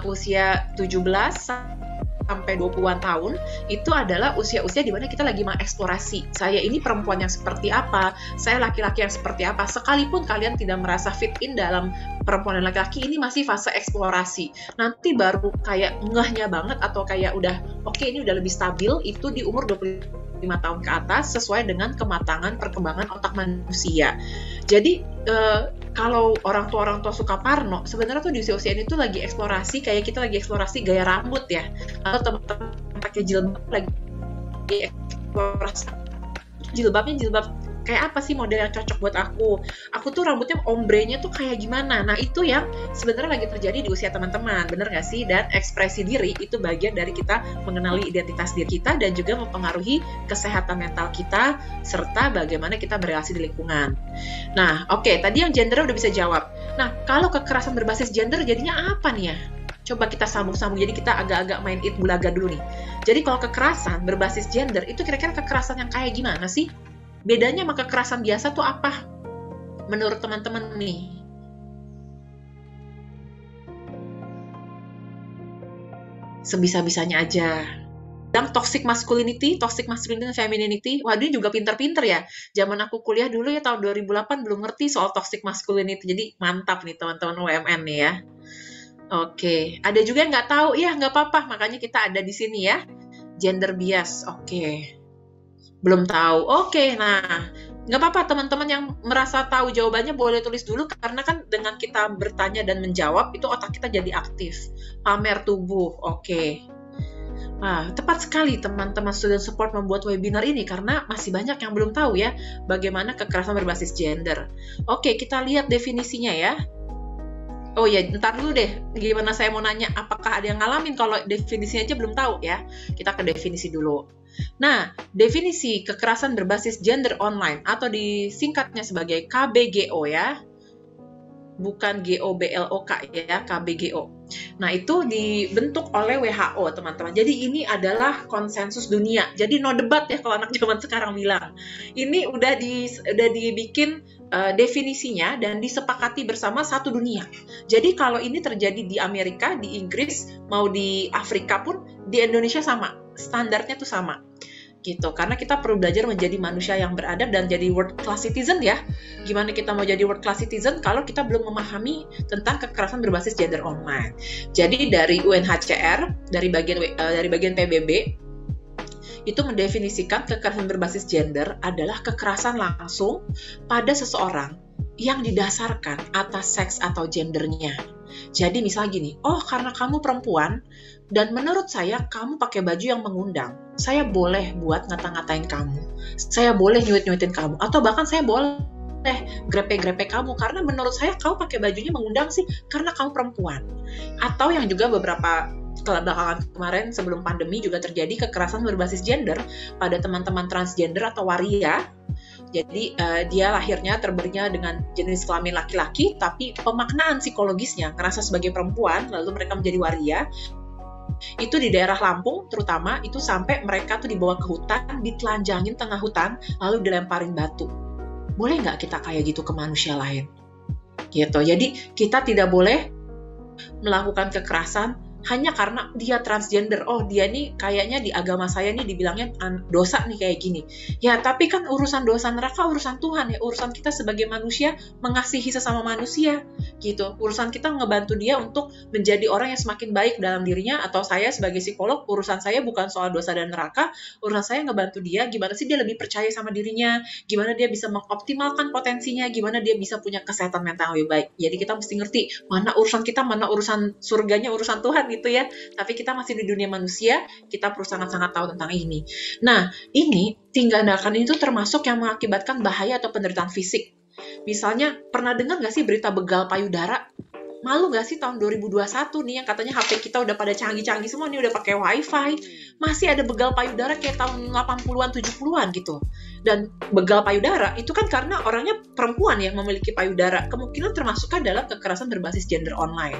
F: Usia 17 sampai 20-an tahun, itu adalah usia-usia di mana kita lagi mengeksplorasi. Saya ini perempuan yang seperti apa, saya laki-laki yang seperti apa. Sekalipun kalian tidak merasa fit in dalam perempuan dan laki-laki, ini masih fase eksplorasi. Nanti baru kayak ngehnya banget atau kayak udah oke, ini udah lebih stabil, itu di umur 25 tahun ke atas, sesuai dengan kematangan perkembangan otak manusia. Jadi kalau orang tua suka parno, sebenarnya tuh di usia-usia ini tuh lagi eksplorasi, kayak kita lagi eksplorasi gaya rambut ya, atau teman-teman pakai jilbab lagi eksplorasi jilbab kayak apa sih model yang cocok buat aku tuh rambutnya ombrenya tuh kayak gimana. Nah itu yang sebenarnya lagi terjadi di usia teman-teman, bener gak sih? Dan ekspresi diri itu bagian dari kita mengenali identitas diri kita dan juga mempengaruhi kesehatan mental kita serta bagaimana kita berrelasi di lingkungan. Nah oke, tadi yang gender udah bisa jawab. Nah kalau kekerasan berbasis gender jadinya apa nih ya? Coba kita sambung-sambung, jadi kita agak-agak main it bulaga dulu nih. Jadi kalau kekerasan berbasis gender itu kira-kira kekerasan yang kayak gimana sih? Bedanya sama kekerasan biasa tuh apa? Menurut teman-teman nih. Sebisa-bisanya aja. Yang toxic masculinity dan femininity. Waduh, ini juga pinter-pinter ya. Zaman aku kuliah dulu ya tahun 2008 belum ngerti soal toxic masculinity. Jadi mantap nih teman-teman UMN nih ya. Oke, ada juga yang nggak tahu, ya nggak apa-apa. Makanya kita ada di sini ya. Gender bias, oke. Belum tahu. Oke, nah nggak apa-apa teman-teman yang merasa tahu jawabannya boleh tulis dulu, karena kan dengan kita bertanya dan menjawab itu otak kita jadi aktif. Pamer tubuh, oke. Nah, tepat sekali teman-teman student support membuat webinar ini karena masih banyak yang belum tahu ya bagaimana kekerasan berbasis gender. Oke, kita lihat definisinya ya. Oh ya, ntar dulu deh, gimana saya mau nanya, apakah ada yang ngalamin kalau definisinya aja belum tahu ya? Kita ke definisi dulu. Nah, definisi kekerasan berbasis gender online atau disingkatnya sebagai KBGO ya. bukan GOBLOK ya, KBGO. Nah, itu dibentuk oleh WHO, teman-teman. Jadi ini adalah konsensus dunia. Jadi no debat ya kalau anak zaman sekarang bilang. Ini udah dibikin definisinya dan disepakati bersama satu dunia. Jadi kalau ini terjadi di Amerika, di Inggris, mau di Afrika pun, di Indonesia sama. Standarnya tuh sama. Gitu, karena kita perlu belajar menjadi manusia yang beradab dan jadi world class citizen ya. Gimana kita mau jadi world class citizen kalau kita belum memahami tentang kekerasan berbasis gender online. Jadi dari UNHCR, dari bagian PBB itu mendefinisikan kekerasan berbasis gender adalah kekerasan langsung pada seseorang yang didasarkan atas seks atau gendernya. Jadi misalnya gini, oh karena kamu perempuan dan menurut saya kamu pakai baju yang mengundang, saya boleh buat ngata-ngatain kamu, saya boleh nyuit-nyuitin kamu, atau bahkan saya boleh grepe-grepe kamu karena menurut saya kamu pakai bajunya mengundang sih karena kamu perempuan. Atau yang juga beberapa belakangan kemarin sebelum pandemi juga terjadi kekerasan berbasis gender pada teman-teman transgender atau waria. Jadi dia lahirnya terberinya dengan jenis kelamin laki-laki, tapi pemaknaan psikologisnya ngerasa sebagai perempuan, lalu mereka menjadi waria. Itu di daerah Lampung terutama, itu sampai mereka tuh dibawa ke hutan, ditelanjangin tengah hutan, lalu dilemparin batu. Boleh nggak kita kayak gitu ke manusia lain? Gitu. Jadi kita tidak boleh melakukan kekerasan hanya karena dia transgender. Oh, dia nih kayaknya di agama saya nih dibilangnya dosa nih kayak gini. Ya, tapi kan urusan dosa neraka urusan Tuhan ya. Urusan kita sebagai manusia mengasihi sesama manusia gitu. Urusan kita ngebantu dia untuk menjadi orang yang semakin baik dalam dirinya, atau saya sebagai psikolog, urusan saya bukan soal dosa dan neraka. Urusan saya ngebantu dia gimana sih dia lebih percaya sama dirinya, gimana dia bisa mengoptimalkan potensinya, gimana dia bisa punya kesehatan mental yang lebih baik. Jadi kita mesti ngerti mana urusan kita, mana urusan surganya, urusan Tuhan gitu ya. Tapi kita masih di dunia manusia, kita perlu sangat-sangat tahu tentang ini. Nah, ini tindakan itu termasuk yang mengakibatkan bahaya atau penderitaan fisik. Misalnya, pernah dengar nggak sih berita begal payudara? Malu nggak sih tahun 2021 nih yang katanya HP kita udah pada canggih-canggih semua nih, udah pakai wifi, masih ada begal payudara kayak tahun 80-an 70-an gitu. Dan begal payudara itu kan karena orangnya perempuan yang memiliki payudara, kemungkinan termasuk dalam kekerasan berbasis gender online.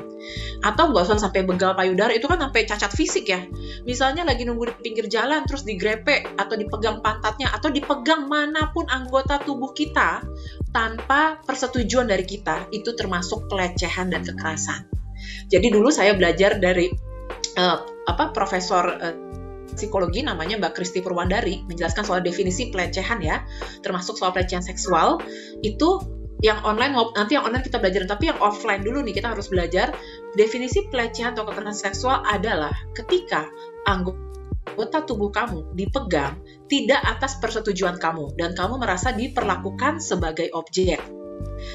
F: Atau nggak usah sampai begal payudara, itu kan sampai cacat fisik ya. Misalnya lagi nunggu di pinggir jalan terus digrepe atau dipegang pantatnya atau dipegang manapun anggota tubuh kita tanpa persetujuan dari kita, itu termasuk pelecehan dan kekerasan. Jadi dulu saya belajar dari profesor psikologi namanya Mbak Kristi Purwandari menjelaskan soal definisi pelecehan ya, termasuk soal pelecehan seksual. Itu yang online, nanti yang online kita belajar, tapi yang offline dulu nih kita harus belajar definisi pelecehan atau kekerasan seksual adalah ketika anggota tubuh kamu dipegang tidak atas persetujuan kamu dan kamu merasa diperlakukan sebagai objek.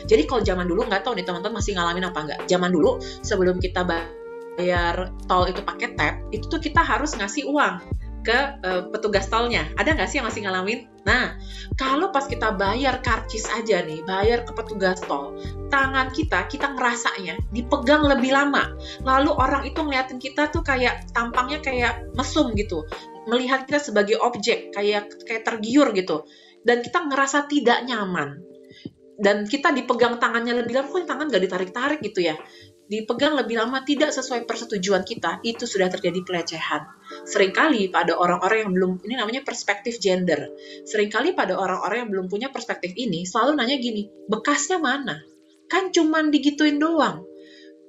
F: Jadi kalau zaman dulu, nggak tahu nih teman-teman masih ngalamin apa nggak, zaman dulu sebelum kita bayar tol itu pakai tap, itu tuh kita harus ngasih uang ke petugas tolnya. Ada nggak sih yang masih ngalamin? Nah, kalau pas kita bayar karcis aja nih, bayar ke petugas tol, tangan kita ngerasanya dipegang lebih lama. Lalu orang itu ngeliatin kita tuh kayak tampangnya kayak mesum gitu, melihat kita sebagai objek, kayak tergiur gitu. Dan kita ngerasa tidak nyaman. Dan kita dipegang tangannya lebih lama, kok tangan nggak ditarik-tarik gitu ya. Dipegang lebih lama tidak sesuai persetujuan kita, itu sudah terjadi pelecehan. Seringkali pada orang-orang yang belum, ini namanya perspektif gender. Seringkali pada orang-orang yang belum punya perspektif ini, selalu nanya gini, bekasnya mana? Kan cuman digituin doang.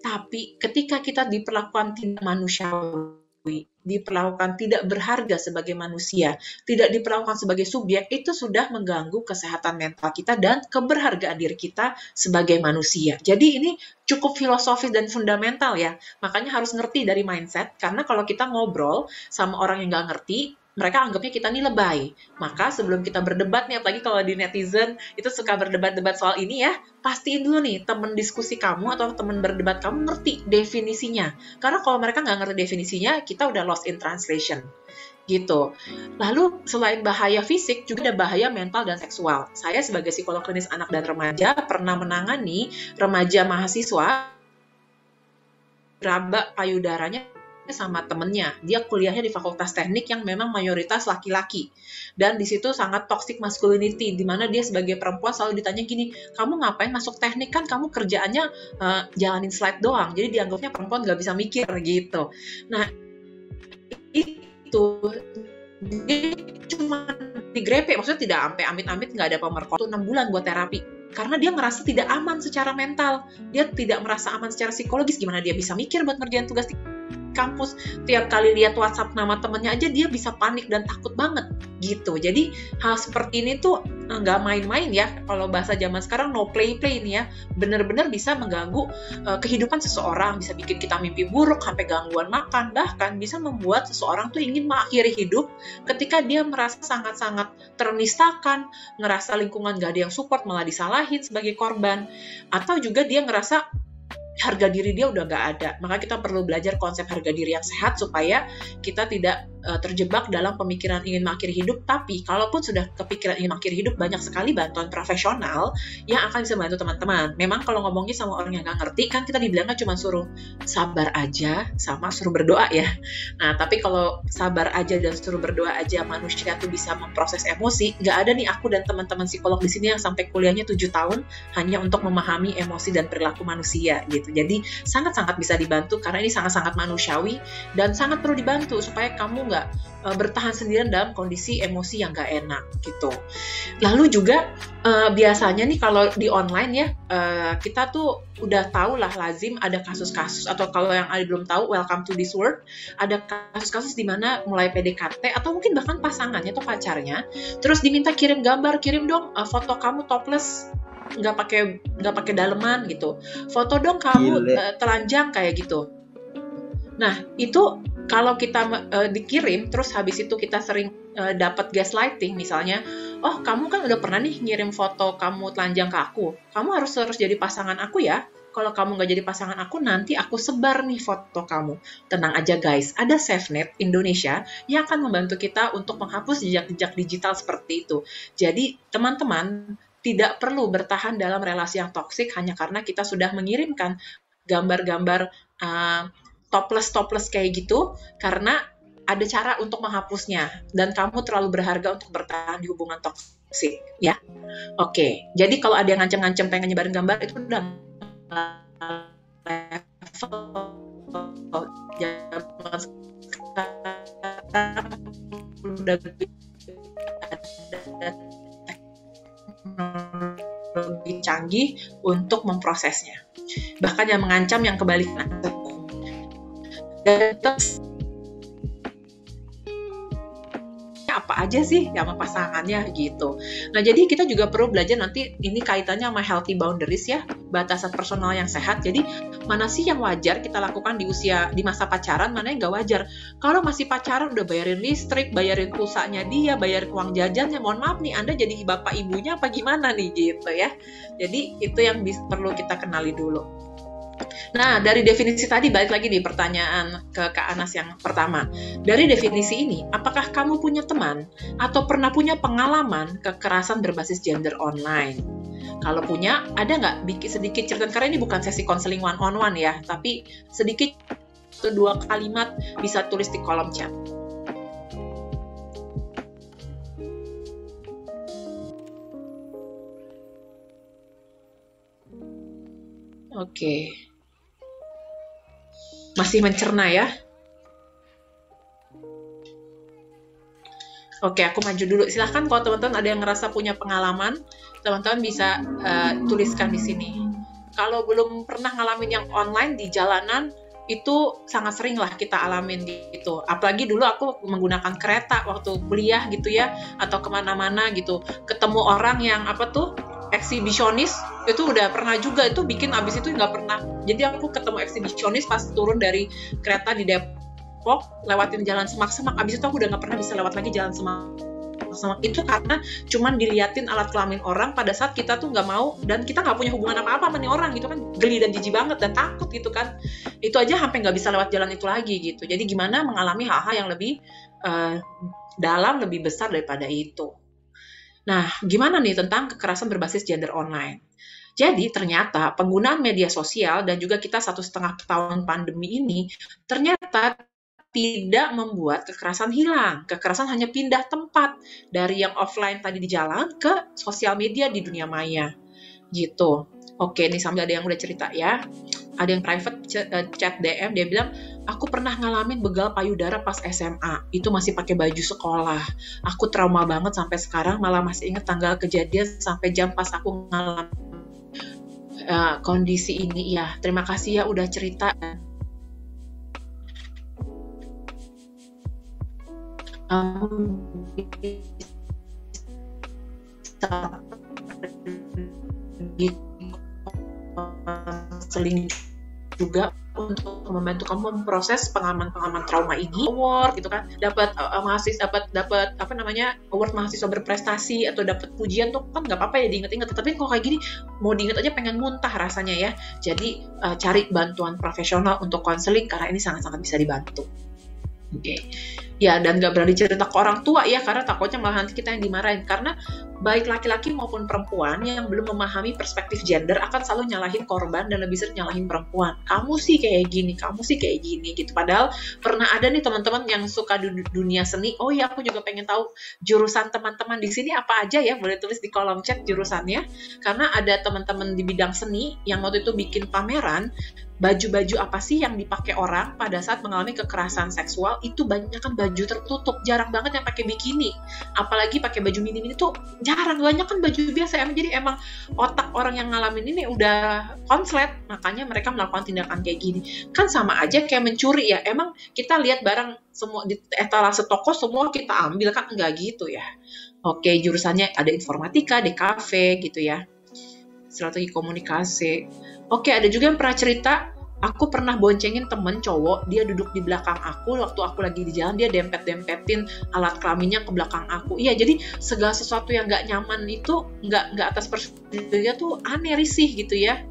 F: Tapi ketika kita diperlakukan tidak manusiawi, diperlakukan tidak berharga sebagai manusia, tidak diperlakukan sebagai subjek, itu sudah mengganggu kesehatan mental kita dan keberhargaan diri kita sebagai manusia. Jadi ini cukup filosofis dan fundamental ya, makanya harus ngerti dari mindset, karena kalau kita ngobrol sama orang yang nggak ngerti, mereka anggapnya kita nih lebay. Maka sebelum kita berdebat nih, apalagi kalau di netizen itu suka berdebat-debat soal ini ya, pastiin dulu nih teman diskusi kamu atau teman berdebat kamu ngerti definisinya. Karena kalau mereka nggak ngerti definisinya, kita udah lost in translation. Gitu. Lalu selain bahaya fisik, juga ada bahaya mental dan seksual. Saya sebagai psikolog klinis anak dan remaja pernah menangani remaja mahasiswa raba payudaranya sama temennya. Dia kuliahnya di fakultas teknik yang memang mayoritas laki-laki. Dan di situ sangat toxic masculinity, di mana dia sebagai perempuan selalu ditanya gini, kamu ngapain masuk teknik, kan kamu kerjaannya jalanin slide doang. Jadi dianggapnya perempuan nggak bisa mikir gitu. Nah, itu dia cuma digrepe, maksudnya tidak sampai amit-amit nggak ada pemerkosa 6 bulan buat terapi. Karena dia merasa tidak aman secara mental, dia tidak merasa aman secara psikologis. Gimana dia bisa mikir buat ngerjain tugas di kampus? Tiap kali lihat WhatsApp nama temennya aja dia bisa panik dan takut banget gitu. Jadi hal seperti ini tuh nggak main-main ya. Kalau bahasa zaman sekarang no play-play ini ya, benar-benar bisa mengganggu kehidupan seseorang, bisa bikin kita mimpi buruk sampai gangguan makan, bahkan bisa membuat seseorang tuh ingin mengakhiri hidup ketika dia merasa sangat-sangat ternistakan, ngerasa lingkungan gak ada yang support, malah disalahin sebagai korban, atau juga dia ngerasa harga diri dia udah gak ada. Maka kita perlu belajar konsep harga diri yang sehat supaya kita tidak terjebak dalam pemikiran ingin mengakhiri hidup. Tapi kalaupun sudah kepikiran ingin mengakhiri hidup, banyak sekali bantuan profesional yang akan bisa bantu teman-teman. Memang kalau ngomongnya sama orang yang gak ngerti, kan kita dibilangnya cuma suruh sabar aja sama suruh berdoa ya. Nah, tapi kalau sabar aja dan suruh berdoa aja manusia tuh bisa memproses emosi, gak ada nih aku dan teman-teman psikolog di sini yang sampai kuliahnya 7 tahun hanya untuk memahami emosi dan perilaku manusia gitu. Jadi sangat-sangat bisa dibantu karena ini sangat-sangat manusiawi dan sangat perlu dibantu supaya kamu nggak bertahan sendirian dalam kondisi emosi yang nggak enak gitu. Lalu juga biasanya nih kalau di online ya, kita tuh udah tahu lah lazim ada kasus-kasus, atau kalau yang ada belum tahu, welcome to this world, ada kasus-kasus di mana mulai PDKT atau mungkin bahkan pasangannya atau pacarnya, terus diminta kirim gambar, kirim dong foto kamu topless, nggak pakai daleman gitu, foto dong kamu telanjang kayak gitu. Nah itu kalau kita dikirim terus habis itu kita sering dapat gaslighting, misalnya, oh kamu kan udah pernah nih ngirim foto kamu telanjang ke aku, kamu harus jadi pasangan aku ya. Kalau kamu nggak jadi pasangan aku, nanti aku sebar nih foto kamu. Tenang aja guys, ada SafeNet Indonesia yang akan membantu kita untuk menghapus jejak-jejak digital seperti itu. Jadi teman-teman tidak perlu bertahan dalam relasi yang toksik hanya karena kita sudah mengirimkan gambar-gambar topless kayak gitu, karena ada cara untuk menghapusnya dan kamu terlalu berharga untuk bertahan di hubungan toksik ya. Oke, jadi kalau ada yang ngancem-ngancem pengen nyebarin gambar, itu udah level zaman sekarang udah teknologi canggih untuk memprosesnya, bahkan yang mengancam yang kebalikan. Dan apa aja sih sama pasangannya gitu. Nah jadi kita juga perlu belajar, nanti ini kaitannya sama healthy boundaries ya, batasan personal yang sehat. Jadi mana sih yang wajar kita lakukan di masa pacaran, mana yang nggak wajar. Kalau masih pacaran udah bayarin listrik, bayarin pulsanya dia, bayarin uang jajannya, mohon maaf nih Anda jadi bapak ibunya apa gimana nih gitu ya. Jadi itu yang perlu kita kenali dulu. Nah, dari definisi tadi, balik lagi nih pertanyaan ke Kak Anas yang pertama. Dari definisi ini, apakah kamu punya teman atau pernah punya pengalaman kekerasan berbasis gender online? Kalau punya, ada nggak sedikit cerita? Karena ini bukan sesi konseling one-on-one ya, tapi sedikit 2 kalimat bisa tulis di kolom chat. Oke. Masih mencerna ya. Oke, aku maju dulu. Silahkan kalau teman-teman ada yang ngerasa punya pengalaman, teman-teman bisa tuliskan di sini. Kalau belum pernah ngalamin yang online di jalanan, itu sangat sering lah kita alamin gitu. Apalagi dulu aku menggunakan kereta waktu kuliah gitu ya, atau kemana-mana gitu. Ketemu orang yang eksibisionis, itu udah pernah juga, itu bikin abis itu nggak pernah. Jadi aku ketemu eksibisionis pas turun dari kereta di Depok, lewatin jalan semak-semak, abis itu aku udah nggak pernah bisa lewat lagi jalan semak. Itu karena cuman diliatin alat kelamin orang pada saat kita tuh nggak mau, dan kita nggak punya hubungan apa-apa sama nih orang gitu kan, geli dan jijik banget dan takut gitu kan. Itu aja sampai nggak bisa lewat jalan itu lagi gitu. Jadi gimana mengalami hal-hal yang lebih dalam, lebih besar daripada itu. Nah, gimana nih tentang kekerasan berbasis gender online? Jadi, ternyata penggunaan media sosial dan juga kita 1,5 tahun pandemi ini, ternyata tidak membuat kekerasan hilang. Kekerasan hanya pindah tempat dari yang offline tadi di jalan ke sosial media di dunia maya. Gitu. Oke, nih sambil ada yang udah cerita ya. Ada yang private chat DM, dia bilang, aku pernah ngalamin begal payudara pas SMA. Itu masih pakai baju sekolah. Aku trauma banget sampai sekarang, malah masih ingat tanggal kejadian sampai jam pas aku ngalamin kondisi ini. Ya, terima kasih ya udah cerita. Seling juga untuk membantu kamu memproses pengalaman trauma ini. Award gitu kan, dapat award mahasiswa berprestasi atau dapat pujian tuh kan nggak apa-apa ya diinget-inget, tapi kalau kayak gini mau diinget aja pengen muntah rasanya ya. Jadi cari bantuan profesional untuk konseling karena ini sangat-sangat bisa dibantu. Oke. Ya, dan nggak berani cerita ke orang tua ya, karena takutnya malah nanti kita yang dimarahin. Karena baik laki-laki maupun perempuan yang belum memahami perspektif gender akan selalu nyalahin korban dan lebih sering nyalahin perempuan. Kamu sih kayak gini, kamu sih kayak gini gitu. Padahal pernah ada nih teman-teman yang suka dunia seni. Oh ya, aku juga pengen tahu jurusan teman-teman di sini apa aja ya. Boleh tulis di kolom chat jurusannya. Karena ada teman-teman di bidang seni yang waktu itu bikin pameran. Baju-baju apa sih yang dipakai orang pada saat mengalami kekerasan seksual, itu banyak kan baju tertutup, jarang banget yang pakai bikini, apalagi pakai baju mini-mini tuh jarang, banyak kan baju biasa. Jadi emang otak orang yang ngalamin ini udah konslet, makanya mereka melakukan tindakan kayak gini. Kan sama aja kayak mencuri ya, emang kita lihat barang semua di etalase toko semua kita ambil, kan enggak gitu ya. Oke, jurusannya ada informatika, DKV gitu ya, strategi komunikasi. Oke, ada juga yang pernah cerita, aku pernah boncengin temen cowok, dia duduk di belakang aku, waktu aku lagi di jalan, dia dempet-dempetin alat kelaminnya ke belakang aku. Iya, jadi segala sesuatu yang nggak nyaman itu, nggak atas persetujuan tuh aneh, risih gitu ya.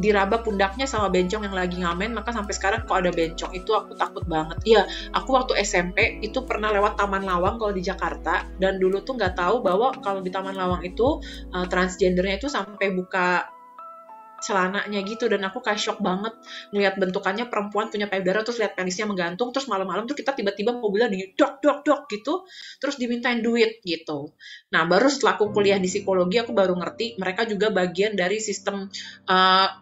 F: Diraba pundaknya sama bencong yang lagi ngamen, maka sampai sekarang kalau ada bencong itu aku takut banget. Iya, aku waktu SMP itu pernah lewat Taman Lawang kalau di Jakarta, dan dulu tuh nggak tahu bahwa kalau di Taman Lawang itu transgendernya itu sampai buka celananya gitu, dan aku kayak shock banget ngeliat bentukannya perempuan punya payudara, terus lihat penisnya menggantung, terus malam-malam tuh kita tiba-tiba mobilnya di dok gitu, terus dimintain duit gitu. Nah, baru setelah aku kuliah di psikologi aku baru ngerti mereka juga bagian dari sistem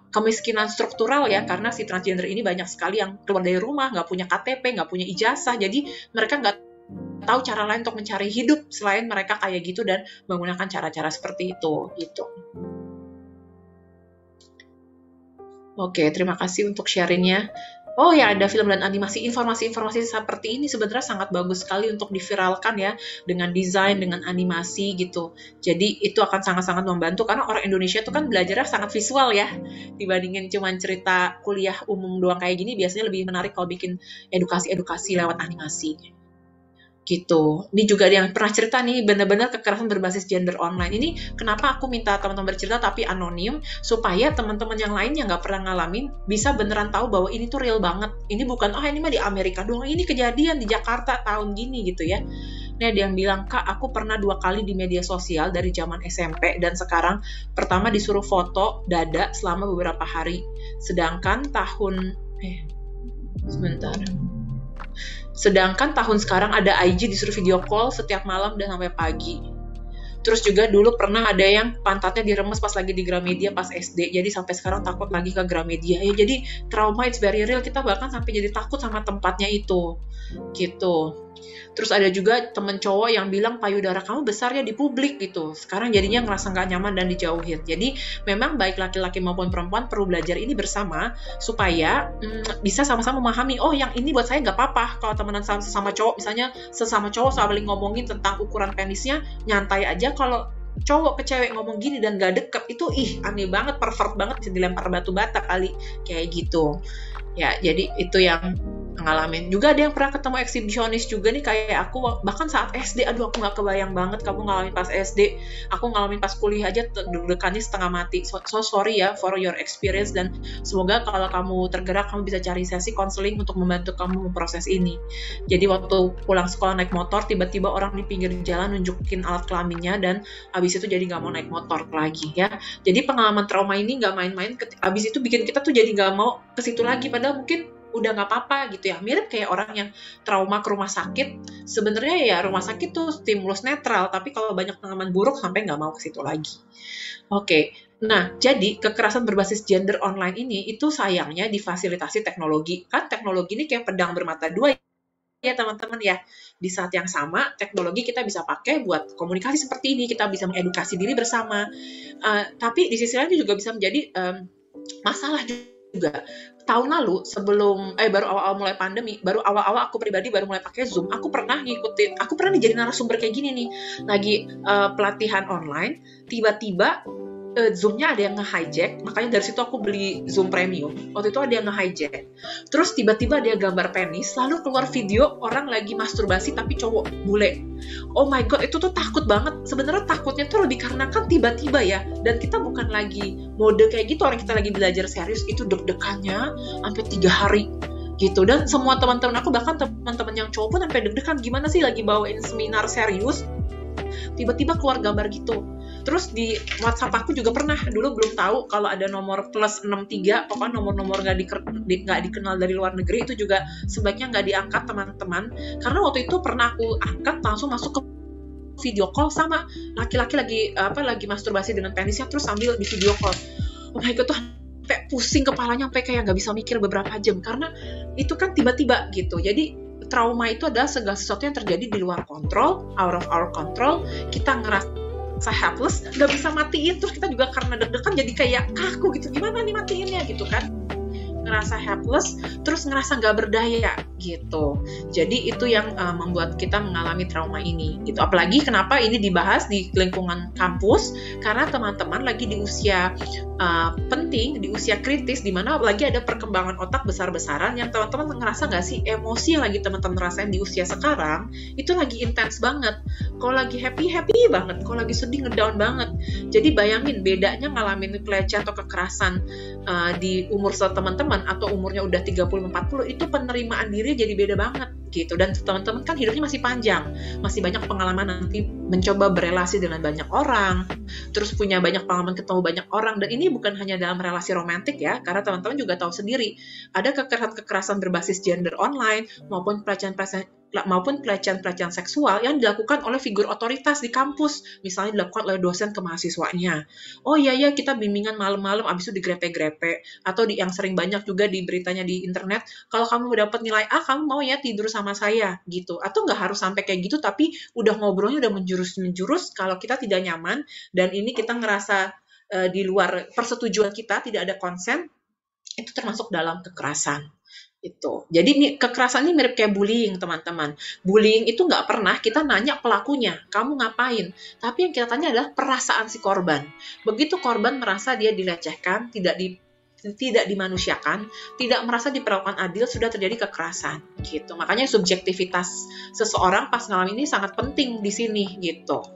F: kemiskinan struktural ya, karena si transgender ini banyak sekali yang keluar dari rumah, nggak punya KTP, nggak punya ijazah, jadi mereka nggak tahu cara lain untuk mencari hidup selain mereka kayak gitu dan menggunakan cara-cara seperti itu gitu. Oke, terima kasih untuk sharingnya. Oh ya, ada film dan animasi, informasi-informasi seperti ini sebenarnya sangat bagus sekali untuk diviralkan ya, dengan desain, dengan animasi gitu. Jadi itu akan sangat-sangat membantu, karena orang Indonesia itu kan belajarnya sangat visual ya, dibandingin cuman cerita kuliah umum doang kayak gini, biasanya lebih menarik kalau bikin edukasi-edukasi lewat animasi. Gitu. Ini juga ada yang pernah cerita nih, benar-benar kekerasan berbasis gender online. Ini kenapa aku minta teman-teman bercerita tapi anonim, supaya teman-teman yang lain yang nggak pernah ngalamin bisa beneran tahu bahwa ini tuh real banget. Ini bukan, ini mah di Amerika doang, ini kejadian di Jakarta tahun gini gitu ya. Ini ada yang bilang, Kak, aku pernah 2 kali di media sosial dari zaman SMP, dan sekarang pertama disuruh foto dada selama beberapa hari. Sedangkan tahun sekarang ada IG disuruh video call setiap malam dan sampai pagi. Terus juga dulu pernah ada yang pantatnya diremes pas lagi di Gramedia pas SD, jadi sampai sekarang takut lagi ke Gramedia. Ya, jadi trauma it's very real, kita bahkan sampai jadi takut sama tempatnya itu. Gitu. Terus ada juga temen cowok yang bilang payudara kamu besar ya di publik gitu. Sekarang jadinya ngerasa nggak nyaman dan dijauhin. Jadi memang baik laki-laki maupun perempuan perlu belajar ini bersama supaya bisa sama-sama memahami, oh yang ini buat saya nggak apa-apa. Kalau temenan sama cowok, misalnya sesama cowok saling ngomongin tentang ukuran penisnya, nyantai aja. Kalau cowok ke cewek ngomong gini dan gak deket, itu aneh banget, pervert banget, bisa dilempar batu bata kali, kayak gitu. Ya, jadi itu yang ngalamin. Juga ada yang pernah ketemu eksibisionis juga nih kayak aku, bahkan saat SD. Aduh, aku gak kebayang banget kamu ngalamin pas SD. Aku ngalamin pas kuliah aja deg-degannya setengah mati. So sorry ya for your experience, dan semoga kalau kamu tergerak kamu bisa cari sesi konseling untuk membantu kamu memproses ini. Jadi waktu pulang sekolah naik motor, tiba-tiba orang di pinggir jalan nunjukin alat kelaminnya, dan abis itu jadi gak mau naik motor lagi ya. Jadi pengalaman trauma ini gak main-main, abis itu bikin kita tuh jadi gak mau ke situ lagi, padahal mungkin udah nggak apa-apa gitu ya. Mirip kayak orang yang trauma ke rumah sakit. Sebenarnya ya rumah sakit tuh stimulus netral, tapi kalau banyak pengalaman buruk sampai nggak mau ke situ lagi. Oke. Nah, jadi kekerasan berbasis gender online ini itu sayangnya difasilitasi teknologi. Kan teknologi ini kayak pedang bermata dua ya teman-teman ya. Di saat yang sama, teknologi kita bisa pakai buat komunikasi seperti ini, kita bisa mengedukasi diri bersama. Tapi di sisi lain juga bisa menjadi masalah juga. Tahun lalu sebelum baru awal-awal mulai pandemi, baru awal-awal aku pribadi baru mulai pakai Zoom, aku pernah jadi narasumber kayak gini nih. Lagi pelatihan online, tiba-tiba Zoom-nya ada yang nge-hijack, makanya dari situ aku beli Zoom Premium. Waktu itu ada yang nge-hijack. Terus tiba-tiba dia gambar penis, lalu keluar video orang lagi masturbasi tapi cowok bule. Oh my god, itu tuh takut banget. Sebenarnya takutnya tuh lebih karena kan tiba-tiba ya, dan kita bukan lagi mode kayak gitu, orang kita lagi belajar serius, itu deg-degannya sampai 3 hari gitu. Dan semua teman-teman aku, bahkan teman-teman yang cowok pun sampai deg-degan, gimana sih lagi bawain seminar serius, tiba-tiba keluar gambar gitu. Terus di WhatsApp aku juga pernah, dulu belum tahu kalau ada nomor plus 63, pokoknya nomor-nomor nggak dikenal dari luar negeri, itu juga sebaiknya nggak diangkat teman-teman. Karena waktu itu pernah aku angkat, langsung masuk ke video call sama laki-laki lagi masturbasi dengan penisnya, terus sambil di video call. Oh my god, tuh sampai pusing kepalanya, sampai kayak nggak bisa mikir beberapa jam, karena itu kan tiba-tiba gitu. Jadi trauma itu adalah segala sesuatu yang terjadi di luar kontrol, out of our control. Kita ngerasa helpless, nggak bisa matiin, terus kita juga karena deg-degan jadi kayak kaku gitu, gimana nih matiinnya gitu kan, ngerasa helpless, terus ngerasa nggak berdaya gitu. Jadi itu yang membuat kita mengalami trauma ini gitu. Apalagi kenapa ini dibahas di lingkungan kampus, karena teman-teman lagi di usia penting, di usia kritis, di mana lagi ada perkembangan otak besar-besaran, yang teman-teman ngerasa nggak sih emosi yang lagi teman-teman rasain di usia sekarang itu lagi intens banget. Kalau lagi happy banget, kalau lagi sedih ngedown banget. Jadi bayangin bedanya ngalamin pelecehan atau kekerasan di umur teman-teman atau umurnya udah 30-40, itu penerimaan diri jadi beda banget gitu. Dan teman-teman kan hidupnya masih panjang, masih banyak pengalaman nanti mencoba berelasi dengan banyak orang, terus punya banyak pengalaman ketemu banyak orang. Dan ini bukan hanya dalam relasi romantik ya, karena teman-teman juga tahu sendiri ada kekerasan berbasis gender online maupun pelecehan seksual yang dilakukan oleh figur otoritas di kampus, misalnya dilakukan oleh dosen ke mahasiswanya. Oh iya kita bimbingan malam-malam abis itu digrepe-grepe, atau yang sering banyak juga di beritanya di internet, kalau kamu dapat nilai A kamu mau ya tidur sama saya gitu. Atau nggak harus sampai kayak gitu, tapi udah ngobrolnya udah menjurus kalau kita tidak nyaman dan ini kita ngerasa di luar persetujuan kita, tidak ada konsen, itu termasuk dalam kekerasan. Itu. Jadi kekerasan ini mirip kayak bullying, teman-teman. Bullying itu nggak pernah kita nanya pelakunya, kamu ngapain? Tapi yang kita tanya adalah perasaan si korban. Begitu korban merasa dia dilecehkan, tidak dimanusiakan, tidak merasa diperlakukan adil, sudah terjadi kekerasan. Gitu. Makanya subjektivitas seseorang pas ngalamin ini sangat penting di sini, gitu.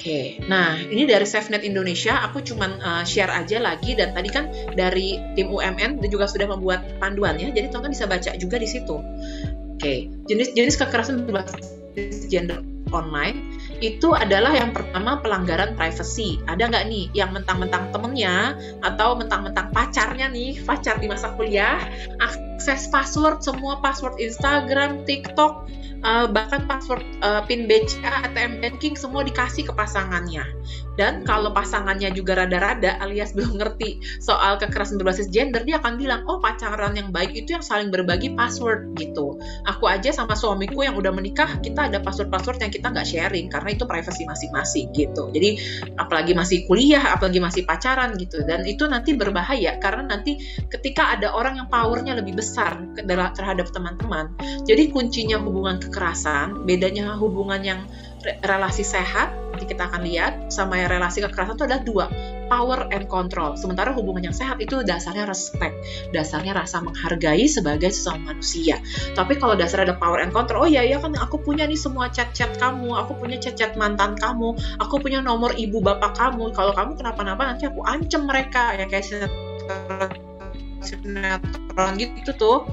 F: Oke, nah ini dari SafeNet Indonesia, aku cuman share aja lagi, dan tadi kan dari tim UMN juga sudah membuat panduan ya, jadi teman-teman bisa baca juga di situ. Oke, jenis kekerasan berbasis gender online itu adalah yang pertama pelanggaran privacy. Ada nggak nih yang mentang-mentang temennya atau mentang-mentang pacarnya nih, pacar di masa kuliah, akses password, semua password Instagram, TikTok, bahkan password PIN BCA, ATM banking semua dikasih ke pasangannya. Dan kalau pasangannya juga rada-rada alias belum ngerti soal kekerasan berbasis gender, dia akan bilang, oh pacaran yang baik itu yang saling berbagi password gitu. Aku aja sama suamiku yang udah menikah, kita ada password-password yang kita nggak sharing karena itu privasi masing-masing gitu. Jadi apalagi masih kuliah, apalagi masih pacaran gitu. Dan itu nanti berbahaya karena nanti ketika ada orang yang powernya lebih besar terhadap teman-teman. Jadi kuncinya hubungan kekerasan, bedanya hubungan yang relasi sehat, nanti kita akan lihat, sama yang relasi kekerasan itu adalah dua, power and control. Sementara hubungan yang sehat itu dasarnya respect, dasarnya rasa menghargai sebagai sesama manusia. Tapi kalau dasarnya ada power and control, oh iya kan aku punya nih semua chat-chat kamu, aku punya chat-chat mantan kamu, aku punya nomor ibu bapak kamu, kalau kamu kenapa-napa nanti aku ancam mereka, ya kayak sinetron orang gitu tuh.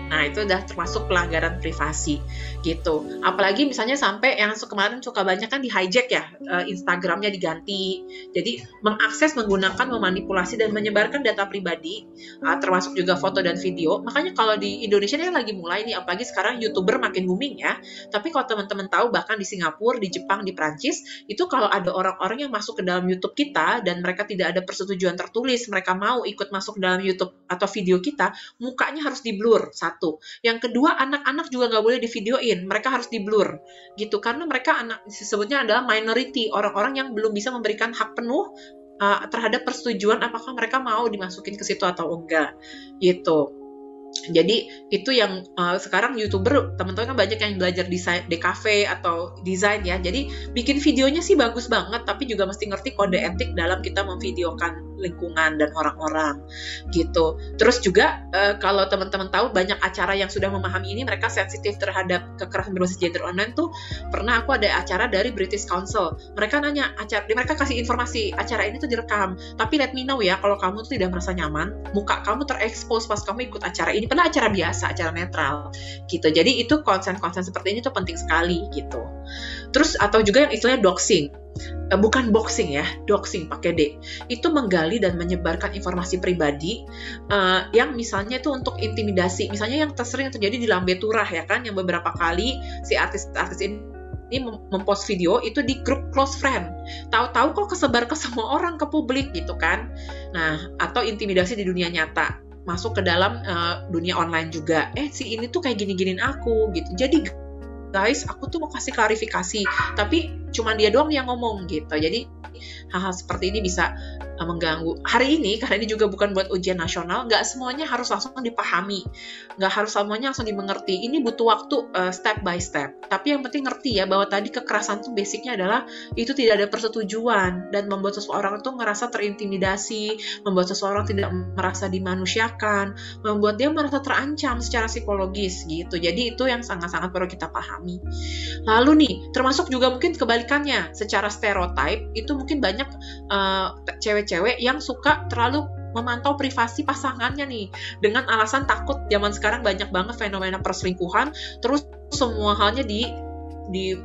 F: Nah, itu udah termasuk pelanggaran privasi gitu. Apalagi misalnya sampai yang kemarin suka banyak kan di hijack ya, Instagramnya diganti. Jadi mengakses, menggunakan, memanipulasi dan menyebarkan data pribadi, termasuk juga foto dan video. Makanya kalau di Indonesia ini lagi mulai nih, apalagi sekarang YouTuber makin booming ya. Tapi kalau teman-teman tahu bahkan di Singapura, di Jepang, di Prancis, itu kalau ada orang-orang yang masuk ke dalam YouTube kita dan mereka tidak ada persetujuan tertulis, mereka mau ikut masuk ke dalam YouTube atau video kita, mukanya harus di-blur. Satu. Yang kedua, anak-anak juga nggak boleh divideoin, mereka harus di-blur gitu, karena mereka disebutnya adalah minority, orang-orang yang belum bisa memberikan hak penuh terhadap persetujuan apakah mereka mau dimasukin ke situ atau enggak gitu. Jadi itu yang sekarang YouTuber, teman-teman kan banyak yang belajar desain DKV atau desain ya. Jadi bikin videonya sih bagus banget, tapi juga mesti ngerti kode etik dalam kita memvideokan lingkungan dan orang-orang gitu. Terus juga kalau teman-teman tahu banyak acara yang sudah memahami ini, mereka sensitif terhadap kekerasan berbasis gender online tuh. Pernah aku ada acara dari British Council. Mereka nanya, mereka kasih informasi, acara ini tuh direkam. Tapi let me know ya, kalau kamu tuh tidak merasa nyaman, muka kamu terekspos pas kamu ikut acara ini. Padahal acara biasa, acara netral gitu. Jadi itu konsen-konsen seperti ini tuh penting sekali gitu. Terus atau juga yang istilahnya doxing. Bukan boxing ya, doxing pakai D. Itu menggali dan menyebarkan informasi pribadi yang misalnya itu untuk intimidasi. Misalnya yang tersering terjadi di Lambe Turah ya kan, yang beberapa kali si artis-artis ini mempost video itu di grup close friend. Tahu-tahu kok kesebar ke semua orang, ke publik gitu kan. Nah, atau intimidasi di dunia nyata. Masuk ke dalam dunia online juga. Si ini tuh kayak gini-giniin aku gitu. Jadi guys, aku tuh mau kasih klarifikasi, tapi cuma dia doang yang ngomong gitu. Jadi hal-hal seperti ini bisa mengganggu. Hari ini, karena ini juga bukan buat ujian nasional, nggak semuanya harus langsung dipahami, nggak harus semuanya langsung dimengerti. Ini butuh waktu step by step. Tapi yang penting ngerti ya, bahwa tadi kekerasan tuh basicnya adalah itu tidak ada persetujuan dan membuat seseorang itu ngerasa terintimidasi, membuat seseorang tidak merasa dimanusiakan, membuat dia merasa terancam secara psikologis gitu. Jadi itu yang sangat-sangat perlu kita pahami. Lalu nih, termasuk juga mungkin kebalikannya, secara stereotype itu mungkin banyak cewek-cewek yang suka terlalu memantau privasi pasangannya nih, dengan alasan takut. Zaman sekarang banyak banget fenomena perselingkuhan, terus semua halnya di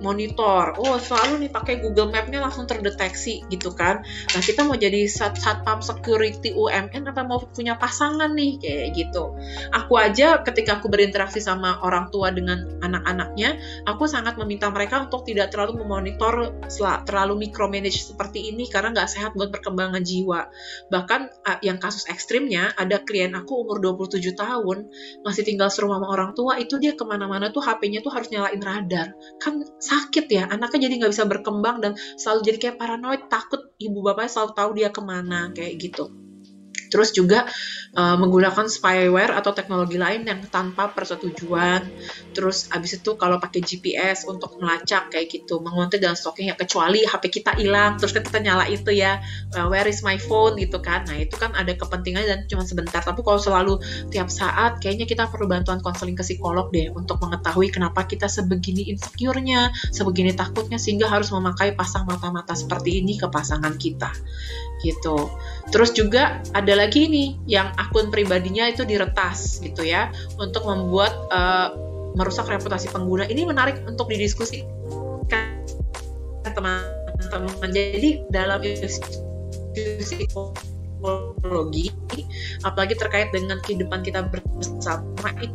F: monitor. Selalu nih pakai Google Map-nya langsung terdeteksi gitu kan. Nah, kita mau jadi satpam security UMN apa mau punya pasangan nih kayak gitu. Aku aja ketika aku berinteraksi sama orang tua dengan anak-anaknya, aku sangat meminta mereka untuk tidak terlalu memonitor, terlalu micromanage seperti ini karena nggak sehat buat perkembangan jiwa. Bahkan yang kasus ekstrimnya, ada klien aku umur 27 tahun masih tinggal serumah sama orang tua, itu dia kemana-mana tuh HP-nya tuh harus nyalain radar. Kan sakit ya, anaknya jadi nggak bisa berkembang dan selalu jadi kayak paranoid, takut ibu bapaknya selalu tahu dia kemana kayak gitu. Terus juga menggunakan spyware atau teknologi lain yang tanpa persetujuan. Terus abis itu kalau pakai GPS untuk melacak kayak gitu, mengontrol dan stalking ya, kecuali HP kita hilang, terus kita nyala itu ya, where is my phone gitu kan. Nah itu kan ada kepentingannya dan cuma sebentar. Tapi kalau selalu tiap saat, kayaknya kita perlu bantuan konseling ke psikolog deh untuk mengetahui kenapa kita sebegini insecure-nya, sebegini takutnya sehingga harus memakai pasang mata-mata seperti ini ke pasangan kita gitu. Terus juga ada lagi nih yang akun pribadinya itu diretas gitu ya, untuk membuat merusak reputasi pengguna. Ini menarik untuk didiskusikan teman-teman. Jadi dalam psikologi, apalagi terkait dengan kehidupan kita bersama, itu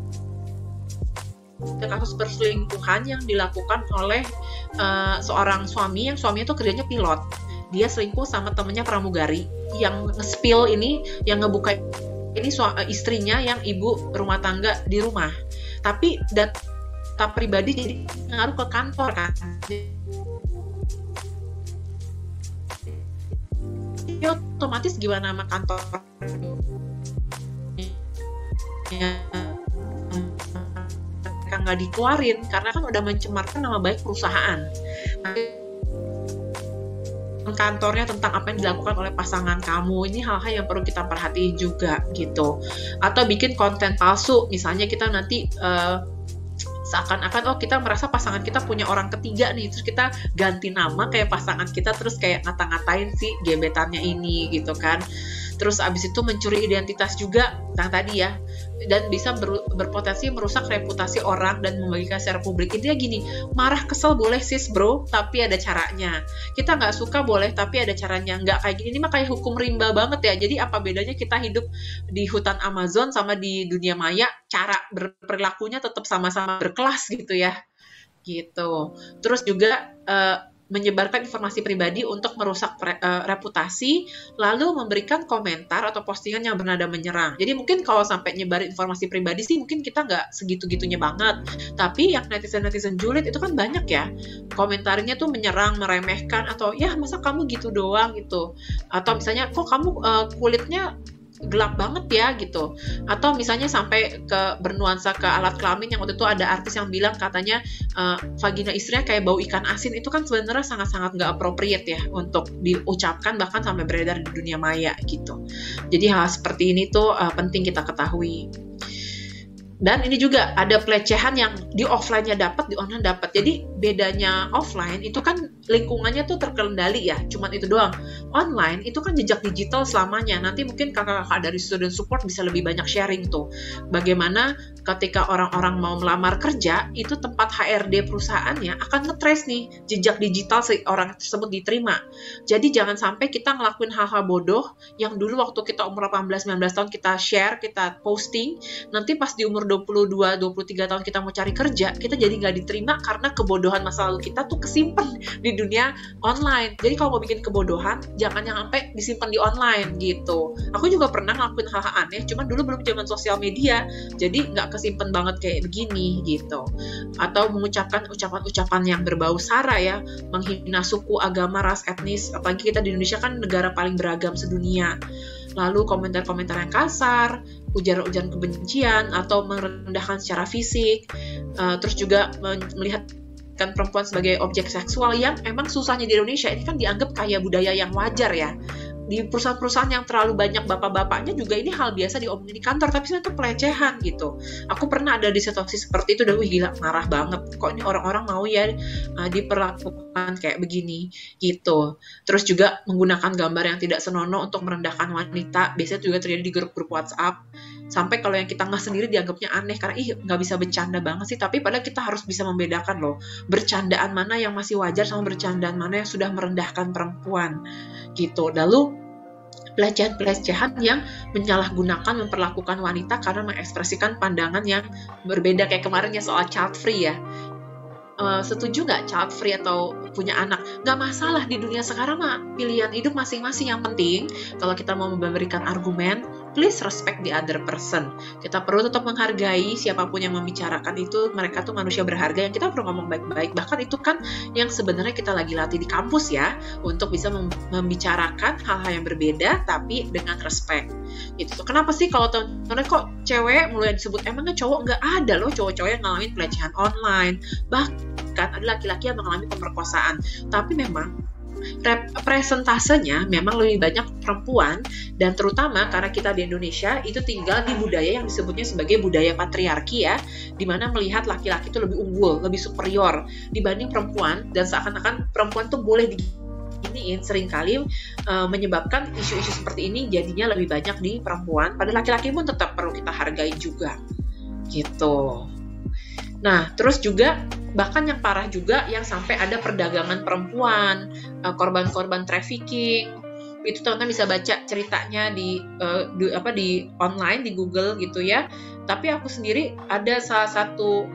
F: kasus perselingkuhan yang dilakukan oleh seorang suami, yang suaminya tuh kerjanya pilot. Dia selingkuh sama temennya pramugari, yang nge-spill ini, yang ngebuka ini istrinya yang ibu rumah tangga di rumah. Tapi data pribadi jadi ngaruh ke kantor kan. Jadi otomatis gimana sama kantor? Mereka nggak dikeluarin karena kan udah mencemarkan nama baik perusahaan. Kantornya tentang apa yang dilakukan oleh pasangan kamu. Ini hal-hal yang perlu kita perhatiin juga gitu. Atau bikin konten palsu, misalnya kita nanti seakan-akan kita merasa pasangan kita punya orang ketiga nih, terus kita ganti nama kayak pasangan kita, terus kayak ngata-ngatain si gebetannya ini gitu kan. Terus abis itu mencuri identitas juga, yang tadi ya, dan bisa berpotensi merusak reputasi orang dan membagikan secara publik. Intinya gini, marah kesel boleh sis bro, tapi ada caranya. Kita nggak suka boleh, tapi ada caranya. Nggak kayak gini, ini mah kayak hukum rimba banget ya. Jadi apa bedanya kita hidup di hutan Amazon sama di dunia maya, cara berperilakunya tetap sama-sama berkelas gitu ya. Gitu. Terus juga menyebarkan informasi pribadi untuk merusak reputasi, lalu memberikan komentar atau postingan yang bernada menyerang. Jadi mungkin kalau sampai nyebarin informasi pribadi sih mungkin kita nggak segitu-gitunya banget. Tapi yang netizen-netizen julid itu kan banyak ya. Komentarnya tuh menyerang, meremehkan, atau ya masa kamu gitu doang gitu. Atau misalnya kok kamu kulitnya gelap banget ya gitu, atau misalnya sampai ke bernuansa ke alat kelamin yang waktu itu ada artis yang bilang katanya vagina istrinya kayak bau ikan asin. Itu kan sebenarnya sangat-sangat nggak appropriate ya untuk diucapkan, bahkan sampai beredar di dunia maya gitu. Jadi hal seperti ini tuh penting kita ketahui. Dan ini juga ada pelecehan yang di offline-nya dapat, di online dapat. Jadi bedanya offline itu kan lingkungannya tuh terkendali ya, cuman itu doang. Online itu kan jejak digital selamanya. Nanti mungkin kakak-kakak dari student support bisa lebih banyak sharing tuh. Bagaimana ketika orang-orang mau melamar kerja, itu tempat HRD perusahaannya akan nge-trace nih jejak digital si orang tersebut diterima. Jadi jangan sampai kita ngelakuin hal-hal bodoh yang dulu waktu kita umur 18-19 tahun kita share, kita posting, nanti pas di umur 22-23 tahun kita mau cari kerja, kita jadi nggak diterima karena kebodohan masa lalu kita tuh kesimpan di dunia online. Jadi kalau mau bikin kebodohan, jangan yang sampai disimpan di online gitu. Aku juga pernah ngelakuin hal-hal aneh, cuman dulu belum zaman sosial media, jadi nggak kesimpan banget kayak begini gitu. Atau mengucapkan ucapan-ucapan yang berbau sara ya, menghina suku, agama, ras, etnis, apalagi kita di Indonesia kan negara paling beragam sedunia. Lalu komentar-komentar yang kasar, ujaran-ujaran kebencian, atau merendahkan secara fisik, terus juga melihatkan perempuan sebagai objek seksual yang emang susahnya di Indonesia ini kan dianggap kayak budaya yang wajar ya. Di perusahaan-perusahaan yang terlalu banyak bapak-bapaknya juga ini hal biasa diomongin di kantor, tapi sebenarnya itu pelecehan gitu. Aku pernah ada di situasi seperti itu, dan gila, marah banget. Kok ini orang-orang mau ya diperlakukan kayak begini gitu. Terus juga menggunakan gambar yang tidak senonoh untuk merendahkan wanita. Biasanya juga terjadi di grup-grup WhatsApp. Sampai kalau yang kita nggak sendiri dianggapnya aneh karena nggak bisa bercanda banget sih, tapi padahal kita harus bisa membedakan loh bercandaan mana yang masih wajar sama bercandaan mana yang sudah merendahkan perempuan gitu. Lalu pelecehan-pelecehan yang menyalahgunakan memperlakukan wanita karena mengekspresikan pandangan yang berbeda, kayak kemarin ya soal child free ya. Setuju nggak child free atau punya anak? Nggak masalah, di dunia sekarang mah pilihan hidup masing-masing. Yang penting kalau kita mau memberikan argumen, please respect the other person. Kita perlu tetap menghargai siapapun yang membicarakan itu. Mereka tuh manusia berharga yang kita perlu ngomong baik-baik. Bahkan itu kan yang sebenarnya kita lagi latih di kampus ya, untuk bisa membicarakan hal-hal yang berbeda tapi dengan respect. Itu tuh kenapa sih kalau teman-teman kok cewek mulai disebut, emangnya cowok? Nggak ada loh cowok-cowok yang ngalamin pelecehan online. Bahkan ada laki-laki yang mengalami pemerkosaan. Tapi memang presentasenya memang lebih banyak perempuan, dan terutama karena kita di Indonesia itu tinggal di budaya yang disebutnya sebagai budaya patriarki ya, dimana melihat laki-laki itu lebih unggul, lebih superior dibanding perempuan, dan seakan-akan perempuan tuh boleh diginiin. Seringkali menyebabkan isu-isu seperti ini jadinya lebih banyak di perempuan, padahal laki-laki pun tetap perlu kita hargai juga gitu. Nah, terus juga bahkan yang parah juga yang sampai ada perdagangan perempuan, korban-korban trafficking. Itu teman-teman bisa baca ceritanya di online di Google gitu ya. Tapi aku sendiri ada salah satu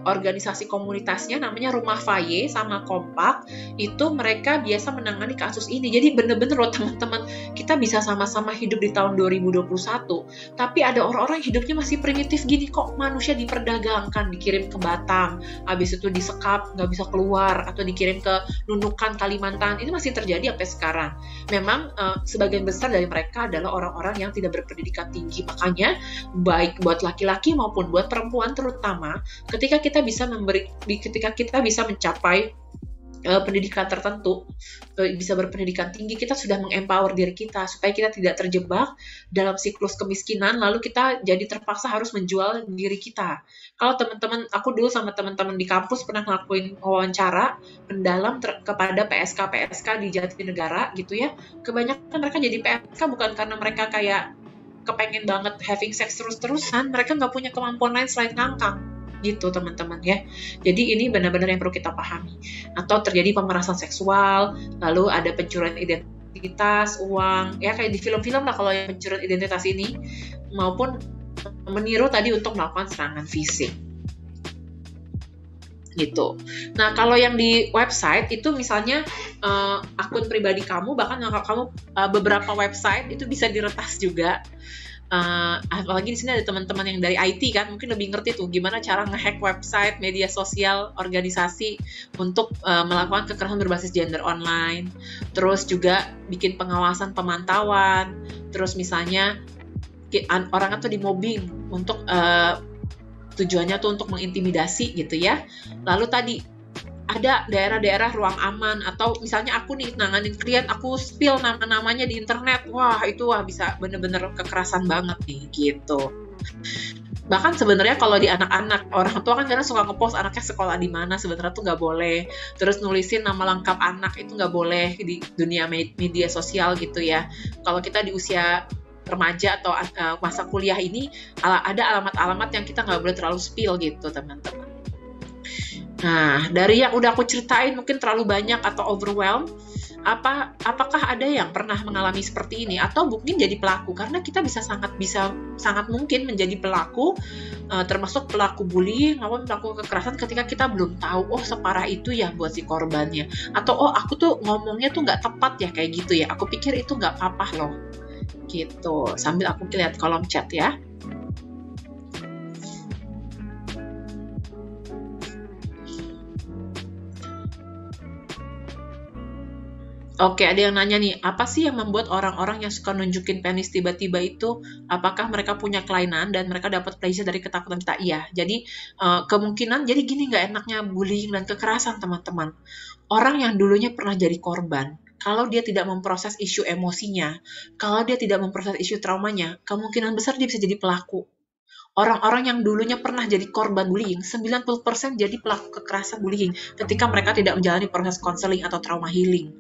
F: organisasi komunitasnya namanya Rumah Faye sama Kompak, itu mereka biasa menangani kasus ini. Jadi bener-bener loh teman-teman, kita bisa sama-sama hidup di tahun 2021, tapi ada orang-orang yang hidupnya masih primitif gini, kok manusia diperdagangkan, dikirim ke Batam, habis itu disekap, nggak bisa keluar, atau dikirim ke Nunukan, Kalimantan. Itu masih terjadi sampai sekarang. Memang sebagian besar dari mereka adalah orang-orang yang tidak berpendidikan tinggi. Makanya baik buat laki-laki maupun buat perempuan terutama, ketika kita bisa mencapai pendidikan tertentu, bisa berpendidikan tinggi, kita sudah mengempower diri kita supaya kita tidak terjebak dalam siklus kemiskinan, lalu kita jadi terpaksa harus menjual diri kita. Kalau teman-teman, aku dulu sama teman-teman di kampus pernah ngelakuin wawancara mendalam kepada PSK di Jatinegara gitu ya, kebanyakan mereka jadi PSK bukan karena mereka kayak kepengen banget having sex terus-terusan, mereka nggak punya kemampuan lain selain ngangkang gitu teman-teman ya. Jadi ini benar-benar yang perlu kita pahami. Atau terjadi pemerasan seksual, lalu ada pencurian identitas, uang, ya kayak di film-film lah kalau yang pencurian identitas ini, maupun meniru tadi untuk melakukan serangan fisik. Gitu. Nah, kalau yang di website itu misalnya akun pribadi kamu, bahkan kamu beberapa website itu bisa diretas juga. Apalagi di sini ada teman-teman yang dari IT kan, mungkin lebih ngerti tuh gimana cara ngehack website, media sosial, organisasi untuk melakukan kekerasan berbasis gender online. Terus juga bikin pengawasan, pemantauan. Terus misalnya orang itu di mobbing untuk tujuannya tuh untuk mengintimidasi gitu ya. Lalu tadi ada daerah-daerah ruang aman, atau misalnya aku nih nanganin klien, aku spill nama-namanya di internet, itu bisa bener-bener kekerasan banget nih gitu. Bahkan sebenarnya kalau di anak-anak, orang tua kan kadang suka ngepost anaknya sekolah di mana, sebenarnya tuh nggak boleh. Terus nulisin nama lengkap anak itu nggak boleh di dunia media sosial gitu ya. Kalau kita di usia remaja atau masa kuliah ini ada alamat-alamat yang kita nggak boleh terlalu spill gitu teman-teman. Nah, dari yang udah aku ceritain mungkin terlalu banyak atau overwhelmed, apakah ada yang pernah mengalami seperti ini atau mungkin jadi pelaku? Karena kita sangat mungkin menjadi pelaku, termasuk pelaku bullying maupun pelaku kekerasan ketika kita belum tahu, separah itu ya buat si korbannya, atau aku tuh ngomongnya tuh nggak tepat ya kayak gitu ya, aku pikir itu nggak apa-apa loh gitu. Sambil aku lihat kolom chat ya. Oke, ada yang nanya nih, apa sih yang membuat orang-orang yang suka nunjukin penis tiba-tiba itu, apakah mereka punya kelainan dan mereka dapat pleasure dari ketakutan kita? Iya, jadi kemungkinan, jadi gini nggak enaknya bullying dan kekerasan teman-teman. Orang yang dulunya pernah jadi korban, kalau dia tidak memproses isu emosinya, kalau dia tidak memproses isu traumanya, kemungkinan besar dia bisa jadi pelaku. Orang-orang yang dulunya pernah jadi korban bullying, 90% jadi pelaku kekerasan bullying ketika mereka tidak menjalani proses konseling atau trauma healing.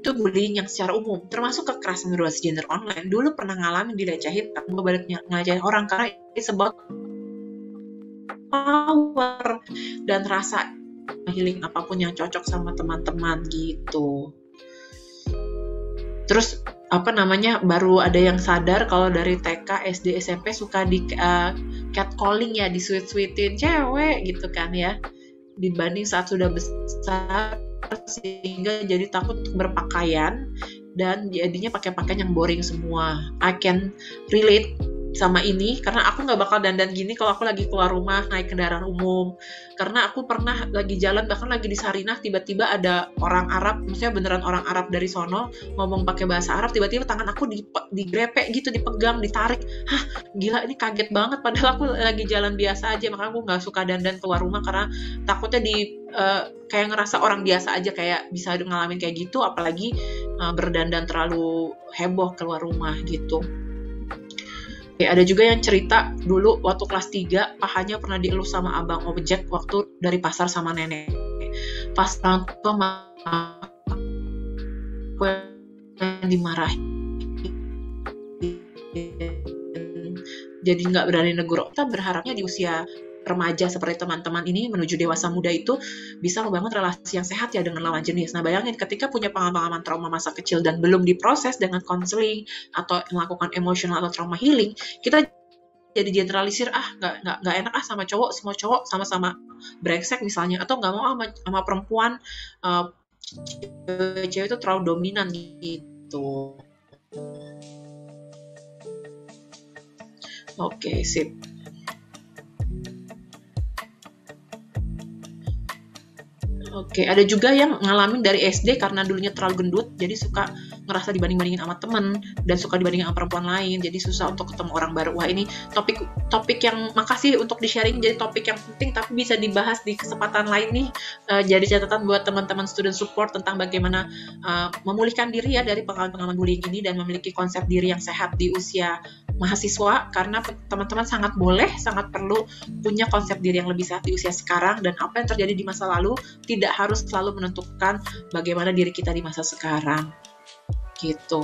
F: Itu bullying yang secara umum, termasuk kekerasan berbasis gender online. Dulu pernah ngalamin dilecehin, tapi balik ngelajain orang karena it's about power dan rasa healing apapun yang cocok sama teman-teman gitu. Terus baru ada yang sadar kalau dari TK, SD, SMP suka di catcalling ya, di-sweet-sweetin cewek gitu kan ya, dibanding saat sudah besar sehingga jadi takut untuk berpakaian dan jadinya pakai pakaian yang boring semua. I can relate sama ini karena aku nggak bakal dandan gini kalau aku lagi keluar rumah naik kendaraan umum, karena aku pernah lagi jalan, bahkan lagi di Sarinah, tiba-tiba ada orang Arab, maksudnya beneran orang Arab dari sono ngomong pakai bahasa Arab, tiba-tiba tangan aku digrepek gitu, dipegang, ditarik. Gila, ini kaget banget, padahal aku lagi jalan biasa aja. Makanya aku nggak suka dandan keluar rumah karena takutnya kayak ngerasa orang biasa aja kayak bisa ngalamin kayak gitu, apalagi berdandan terlalu heboh keluar rumah gitu. Ada juga yang cerita dulu waktu kelas 3 pahanya pernah dielus sama abang ojek waktu dari pasar sama nenek. Pas orang tua dimarahin, jadi nggak berani negur. Kita berharapnya di usia remaja seperti teman-teman ini menuju dewasa muda itu bisa membangun relasi yang sehat ya dengan lawan jenis. Nah, bayangin ketika punya pengalaman trauma masa kecil dan belum diproses dengan konseling atau melakukan emotional atau trauma healing, kita jadi generalisir, nggak enak sama cowok, semua cowok sama-sama brengsek misalnya, atau nggak mau sama perempuan, cewek itu terlalu dominan gitu. Oke, sip. Oke, ada juga yang ngalamin dari SD karena dulunya terlalu gendut, jadi suka ngerasa dibanding-bandingin sama temen, dan suka dibandingin sama perempuan lain, jadi susah untuk ketemu orang baru. Wah, ini topik yang makasih untuk di-sharing, jadi topik yang penting, tapi bisa dibahas di kesempatan lain nih. Jadi catatan buat teman-teman student support tentang bagaimana memulihkan diri ya dari pengalaman-pengalaman bullying ini, dan memiliki konsep diri yang sehat di usia mahasiswa, karena teman-teman sangat perlu punya konsep diri yang lebih sehat di usia sekarang, dan apa yang terjadi di masa lalu tidak harus selalu menentukan bagaimana diri kita di masa sekarang gitu.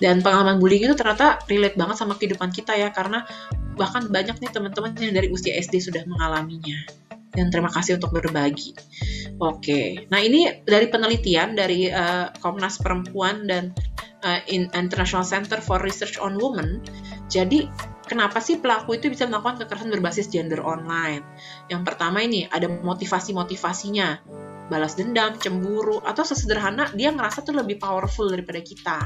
F: Dan pengalaman bullying itu ternyata relate banget sama kehidupan kita ya, karena bahkan banyak nih teman-teman yang dari usia SD sudah mengalaminya. Dan terima kasih untuk berbagi. Oke, nah ini dari penelitian dari Komnas Perempuan dan International Center for Research on Women. Jadi kenapa sih pelaku itu bisa melakukan kekerasan berbasis gender online? Yang pertama ini ada motivasi-motivasinya, balas dendam, cemburu, atau sesederhana dia ngerasa tuh lebih powerful daripada kita.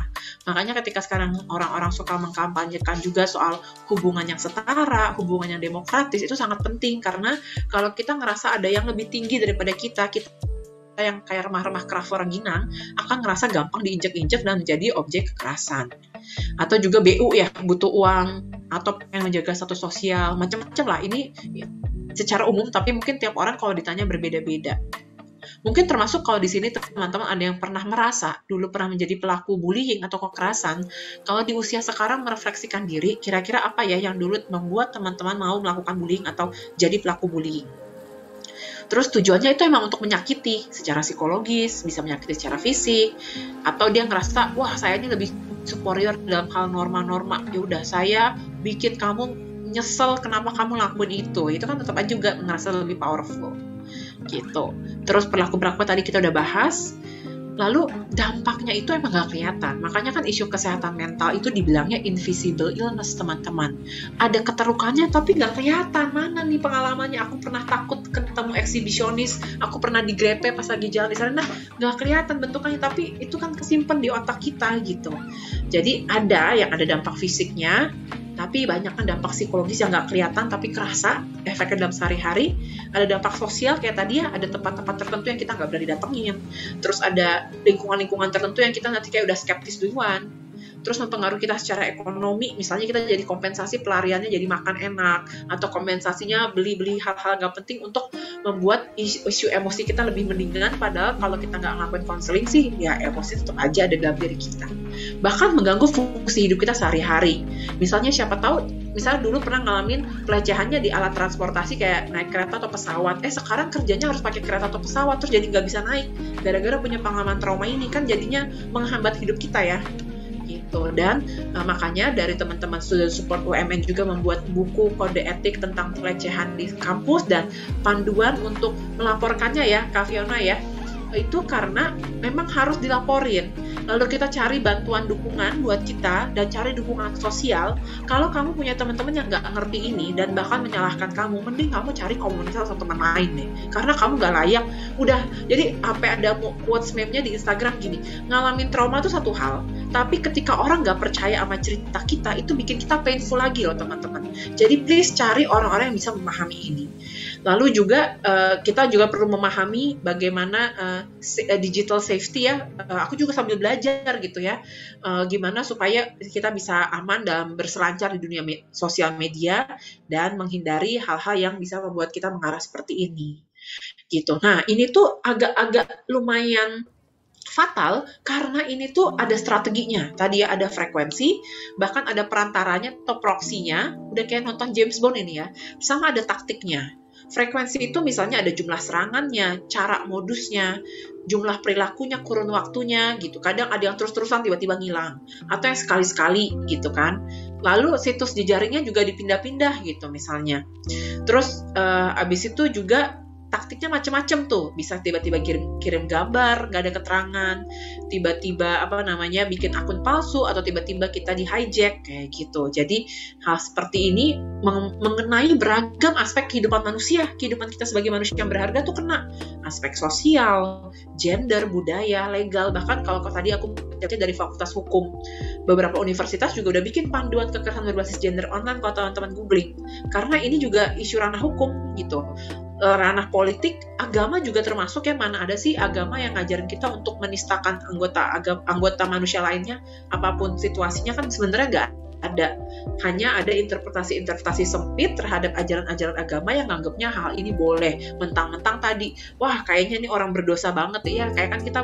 F: Makanya ketika sekarang orang-orang suka mengkampanyekan juga soal hubungan yang setara, hubungan yang demokratis, itu sangat penting karena kalau kita ngerasa ada yang lebih tinggi daripada kita yang kayak remah-remah Kraft Rengginang akan ngerasa gampang diinjek-injek dan menjadi objek kekerasan. Atau juga BU ya, butuh uang atau pengen menjaga status sosial, macam-macam lah. Ini ya, secara umum, tapi mungkin tiap orang kalau ditanya berbeda-beda. Mungkin termasuk kalau di sini teman-teman ada yang pernah merasa dulu pernah menjadi pelaku bullying atau kekerasan. Kalau di usia sekarang merefleksikan diri, kira-kira apa ya yang dulu membuat teman-teman mau melakukan bullying atau jadi pelaku bullying. Terus tujuannya itu emang untuk menyakiti secara psikologis, bisa menyakiti secara fisik, atau dia ngerasa, wah saya ini lebih superior dalam hal norma-norma. Ya udah saya bikin kamu nyesel kenapa kamu lakuin itu. Itu kan tetap aja juga ngerasa lebih powerful. Gitu. Terus perilaku-perilaku tadi kita udah bahas. Lalu dampaknya itu emang gak kelihatan. Makanya kan isu kesehatan mental itu dibilangnya invisible illness, teman-teman. Ada keterukannya tapi gak kelihatan. Mana nih pengalamannya? Aku pernah takut ketemu eksibisionis, aku pernah digrepe pas lagi jalan di sana. Nah, gak kelihatan bentukannya, tapi itu kan kesimpan di otak kita gitu. Jadi ada yang ada dampak fisiknya, tapi banyak kan dampak psikologis yang nggak kelihatan tapi kerasa efeknya dalam sehari-hari. Ada dampak sosial kayak tadi ya, ada tempat-tempat tertentu yang kita nggak berani datengin. Terus ada lingkungan-lingkungan tertentu yang kita nanti kayak udah skeptis duluan. Terus mempengaruhi kita secara ekonomi, misalnya kita jadi kompensasi pelariannya jadi makan enak, atau kompensasinya beli-beli hal-hal nggak penting untuk membuat isu emosi kita lebih mendingan, padahal kalau kita nggak ngelakuin konseling sih, ya emosi tetap aja ada dalam diri kita. Bahkan mengganggu fungsi hidup kita sehari-hari. Misalnya siapa tahu, misalnya dulu pernah ngalamin pelecehannya di alat transportasi kayak naik kereta atau pesawat, sekarang kerjanya harus pakai kereta atau pesawat, terus jadi nggak bisa naik, gara-gara punya pengalaman trauma ini, kan jadinya menghambat hidup kita ya. Gitu. Dan makanya dari teman-teman Student Support UMN juga membuat buku kode etik tentang pelecehan di kampus dan panduan untuk melaporkannya ya, Kak Fiona ya. Itu karena memang harus dilaporin. Lalu kita cari bantuan dukungan buat kita dan cari dukungan sosial. Kalau kamu punya teman-teman yang nggak ngerti ini dan bahkan menyalahkan kamu, mending kamu cari komunitas atau teman lain deh. Karena kamu nggak layak. Udah, jadi apa ada quotes meme-nya di Instagram gini, ngalamin trauma itu satu hal, tapi ketika orang nggak percaya sama cerita kita, itu bikin kita painful lagi loh teman-teman. Jadi please cari orang-orang yang bisa memahami ini. Lalu juga kita juga perlu memahami bagaimana digital safety ya. Aku juga sambil belajar gitu ya, gimana supaya kita bisa aman dalam berselancar di dunia sosial media dan menghindari hal-hal yang bisa membuat kita mengarah seperti ini. Gitu. Nah ini tuh agak-agak lumayan fatal karena ini tuh ada strateginya. Tadi ya ada frekuensi, bahkan ada perantaranya atau proksinya. Udah kayak nonton James Bond ini ya. Sama ada taktiknya. Frekuensi itu misalnya ada jumlah serangannya, cara modusnya, jumlah perilakunya, kurun waktunya gitu. Kadang ada yang terus-terusan tiba-tiba ngilang, atau yang sekali-sekali gitu kan. Lalu situs jejaringnya juga dipindah-pindah gitu misalnya. Terus abis itu juga taktiknya macam-macam tuh, bisa tiba-tiba kirim gambar, nggak ada keterangan, tiba-tiba bikin akun palsu, atau tiba-tiba kita di hijack kayak gitu. Jadi hal seperti ini mengenai beragam aspek kehidupan manusia, kehidupan kita sebagai manusia yang berharga tuh kena aspek sosial, gender, budaya, legal, bahkan kalau tadi aku baca dari Fakultas Hukum, beberapa universitas juga udah bikin panduan kekerasan berbasis gender online kalau teman-teman googling, karena ini juga isu ranah hukum gitu. Ranah politik, agama juga termasuk ya, mana ada sih agama yang ngajarin kita untuk menistakan anggota manusia lainnya, apapun situasinya kan sebenarnya nggak ada. Hanya ada interpretasi sempit terhadap ajaran-ajaran agama yang nganggapnya hal ini boleh. Mentang-mentang tadi, wah kayaknya ini orang berdosa banget ya, kayak kan kita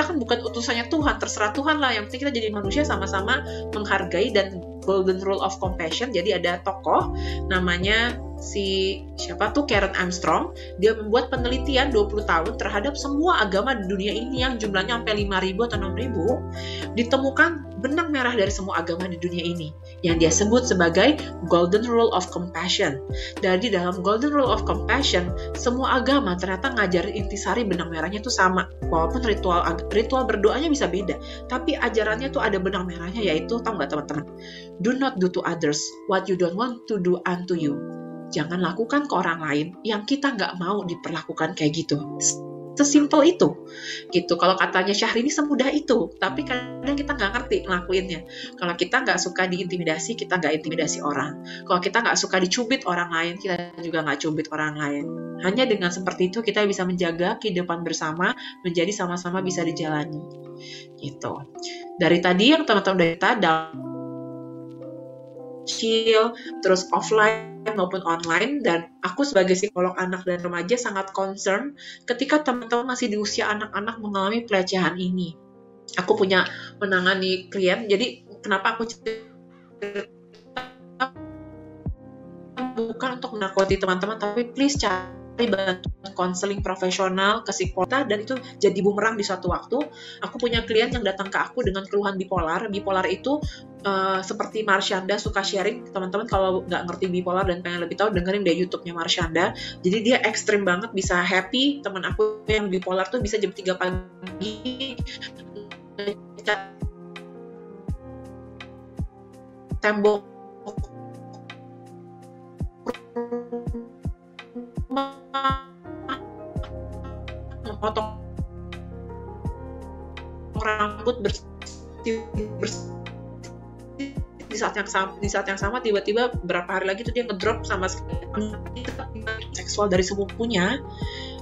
F: kan bukan utusannya Tuhan, terserah Tuhan lah, yang penting kita jadi manusia sama-sama menghargai dan golden rule of compassion. Jadi ada tokoh namanya siapa tuh Karen Armstrong, dia membuat penelitian 20 tahun terhadap semua agama di dunia ini yang jumlahnya sampai 5.000 atau 6.000, ditemukan benang merah dari semua agama di dunia ini yang dia sebut sebagai Golden Rule of Compassion. Jadi dalam Golden Rule of Compassion, semua agama ternyata ngajarin intisari benang merahnya tuh sama. Walaupun ritual berdoanya bisa beda, tapi ajarannya tuh ada benang merahnya, yaitu, tahu nggak teman-teman? Do not do to others what you don't want to do unto you. Jangan lakukan ke orang lain yang kita nggak mau diperlakukan kayak gitu. Sesimpel itu, gitu. Kalau katanya Syahrini semudah itu, tapi kadang kita nggak ngerti ngelakuinnya. Kalau kita nggak suka diintimidasi, kita nggak intimidasi orang. Kalau kita nggak suka dicubit orang lain, kita juga nggak cubit orang lain. Hanya dengan seperti itu kita bisa menjaga kehidupan bersama menjadi sama-sama bisa dijalani. Gitu. Dari tadi yang teman-teman udah tadi, chill, terus offline maupun online, dan aku sebagai psikolog anak dan remaja sangat concern ketika teman-teman masih di usia anak-anak mengalami pelecehan ini. Aku punya menangani klien, jadi kenapa aku bukan untuk menakoti teman-teman, tapi please cari bantuan konseling profesional ke psikolog, dan itu jadi bumerang di suatu waktu. Aku punya klien yang datang ke aku dengan keluhan bipolar. Bipolar itu seperti Marshanda suka sharing, teman-teman kalau nggak ngerti bipolar dan pengen lebih tahu, dengerin deh YouTube-nya Marshanda. Jadi dia ekstrim banget, bisa happy. Teman aku yang bipolar tuh bisa jam 3 pagi tembok memotong rambut bersih di saat yang sama tiba-tiba berapa hari lagi tuh dia ngedrop sama seksual dari sepupunya.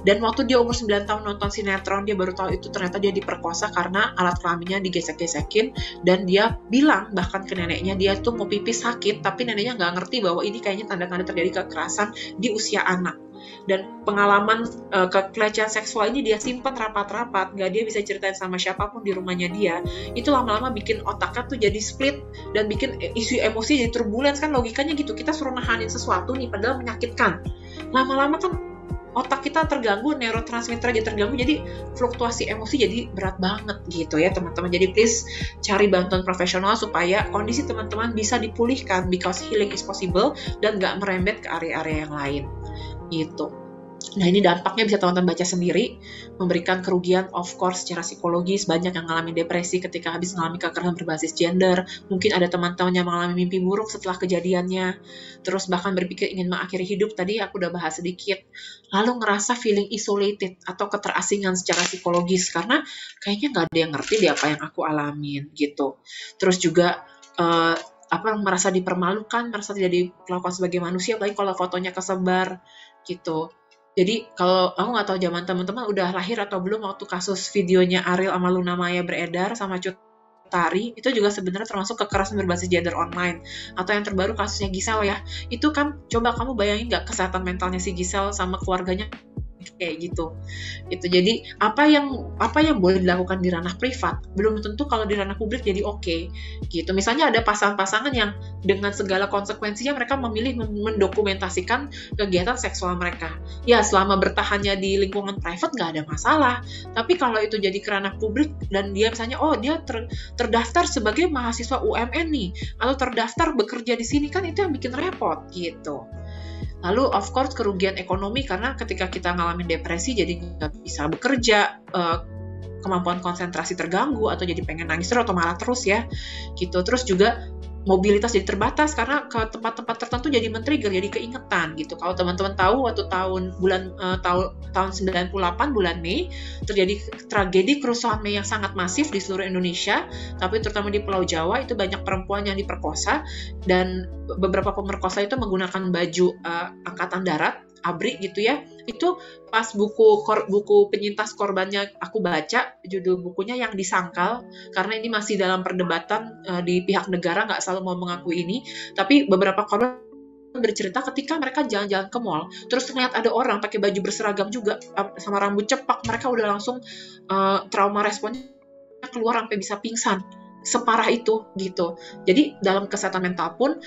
F: Dan waktu dia umur 9 tahun nonton sinetron, dia baru tahu itu ternyata dia diperkosa karena alat kelaminnya digesek-gesekin, dan dia bilang bahkan ke neneknya dia tuh mau pipis sakit, tapi neneknya nggak ngerti bahwa ini kayaknya tanda-tanda terjadi kekerasan di usia anak. Dan pengalaman pelecehan seksual ini dia simpan rapat-rapat, nggak dia bisa ceritain sama siapapun di rumahnya dia. Itu lama-lama bikin otaknya tuh jadi split dan bikin isu emosi jadi turbulence. Kan logikanya gitu, kita suruh nahanin sesuatu nih padahal menyakitkan, lama-lama kan otak kita terganggu, neurotransmitter aja terganggu, jadi fluktuasi emosi jadi berat banget gitu ya teman-teman. Jadi please cari bantuan profesional supaya kondisi teman-teman bisa dipulihkan, because healing is possible, dan nggak merembet ke area-area yang lain gitu. Nah ini dampaknya bisa teman-teman baca sendiri, memberikan kerugian of course secara psikologis, banyak yang ngalamin depresi ketika habis mengalami kekerasan berbasis gender, mungkin ada teman-teman yang mengalami mimpi buruk setelah kejadiannya, terus bahkan berpikir ingin mengakhiri hidup, tadi aku udah bahas sedikit, lalu ngerasa feeling isolated atau keterasingan secara psikologis, karena kayaknya nggak ada yang ngerti deh apa yang aku alamin gitu. Terus juga merasa dipermalukan, merasa tidak diperlakukan sebagai manusia, apalagi kalau fotonya kesebar gitu. Jadi kalau aku nggak tahu zaman teman-teman udah lahir atau belum waktu kasus videonya Ariel sama Luna Maya beredar sama Cut Tari, itu juga sebenarnya termasuk kekerasan berbasis gender online. Atau yang terbaru kasusnya Gisel ya, itu kan coba kamu bayangin nggak kesehatan mentalnya si Gisel sama keluarganya kayak gitu. Jadi apa yang boleh dilakukan di ranah privat belum tentu kalau di ranah publik jadi oke. Gitu. Misalnya ada pasangan-pasangan yang dengan segala konsekuensinya mereka memilih mendokumentasikan kegiatan seksual mereka. Ya selama bertahannya di lingkungan private nggak ada masalah. Tapi kalau itu jadi ke ranah publik dan dia misalnya dia terdaftar sebagai mahasiswa UMN nih, atau terdaftar bekerja di sini, kan itu yang bikin repot gitu. Lalu of course kerugian ekonomi, karena ketika kita ngalamin depresi jadi nggak bisa bekerja, kemampuan konsentrasi terganggu, atau jadi pengen nangis terus atau marah terus ya gitu. Terus juga mobilitas jadi terbatas karena ke tempat-tempat tertentu jadi men-trigger, jadi keingetan gitu. Kalau teman-teman tahu waktu tahun 98 bulan Mei terjadi tragedi kerusuhan Mei yang sangat masif di seluruh Indonesia, tapi terutama di Pulau Jawa itu banyak perempuan yang diperkosa, dan beberapa pemerkosa itu menggunakan baju angkatan darat ABRI gitu ya. Itu pas buku penyintas korbannya aku baca, judul bukunya Yang Disangkal, karena ini masih dalam perdebatan di pihak negara, nggak selalu mau mengakui ini, tapi beberapa korban bercerita ketika mereka jalan-jalan ke mall, terus ternyata ada orang pakai baju berseragam juga sama rambut cepak, mereka udah langsung trauma responnya keluar sampai bisa pingsan. separah itu gitu. Jadi dalam kesehatan mental pun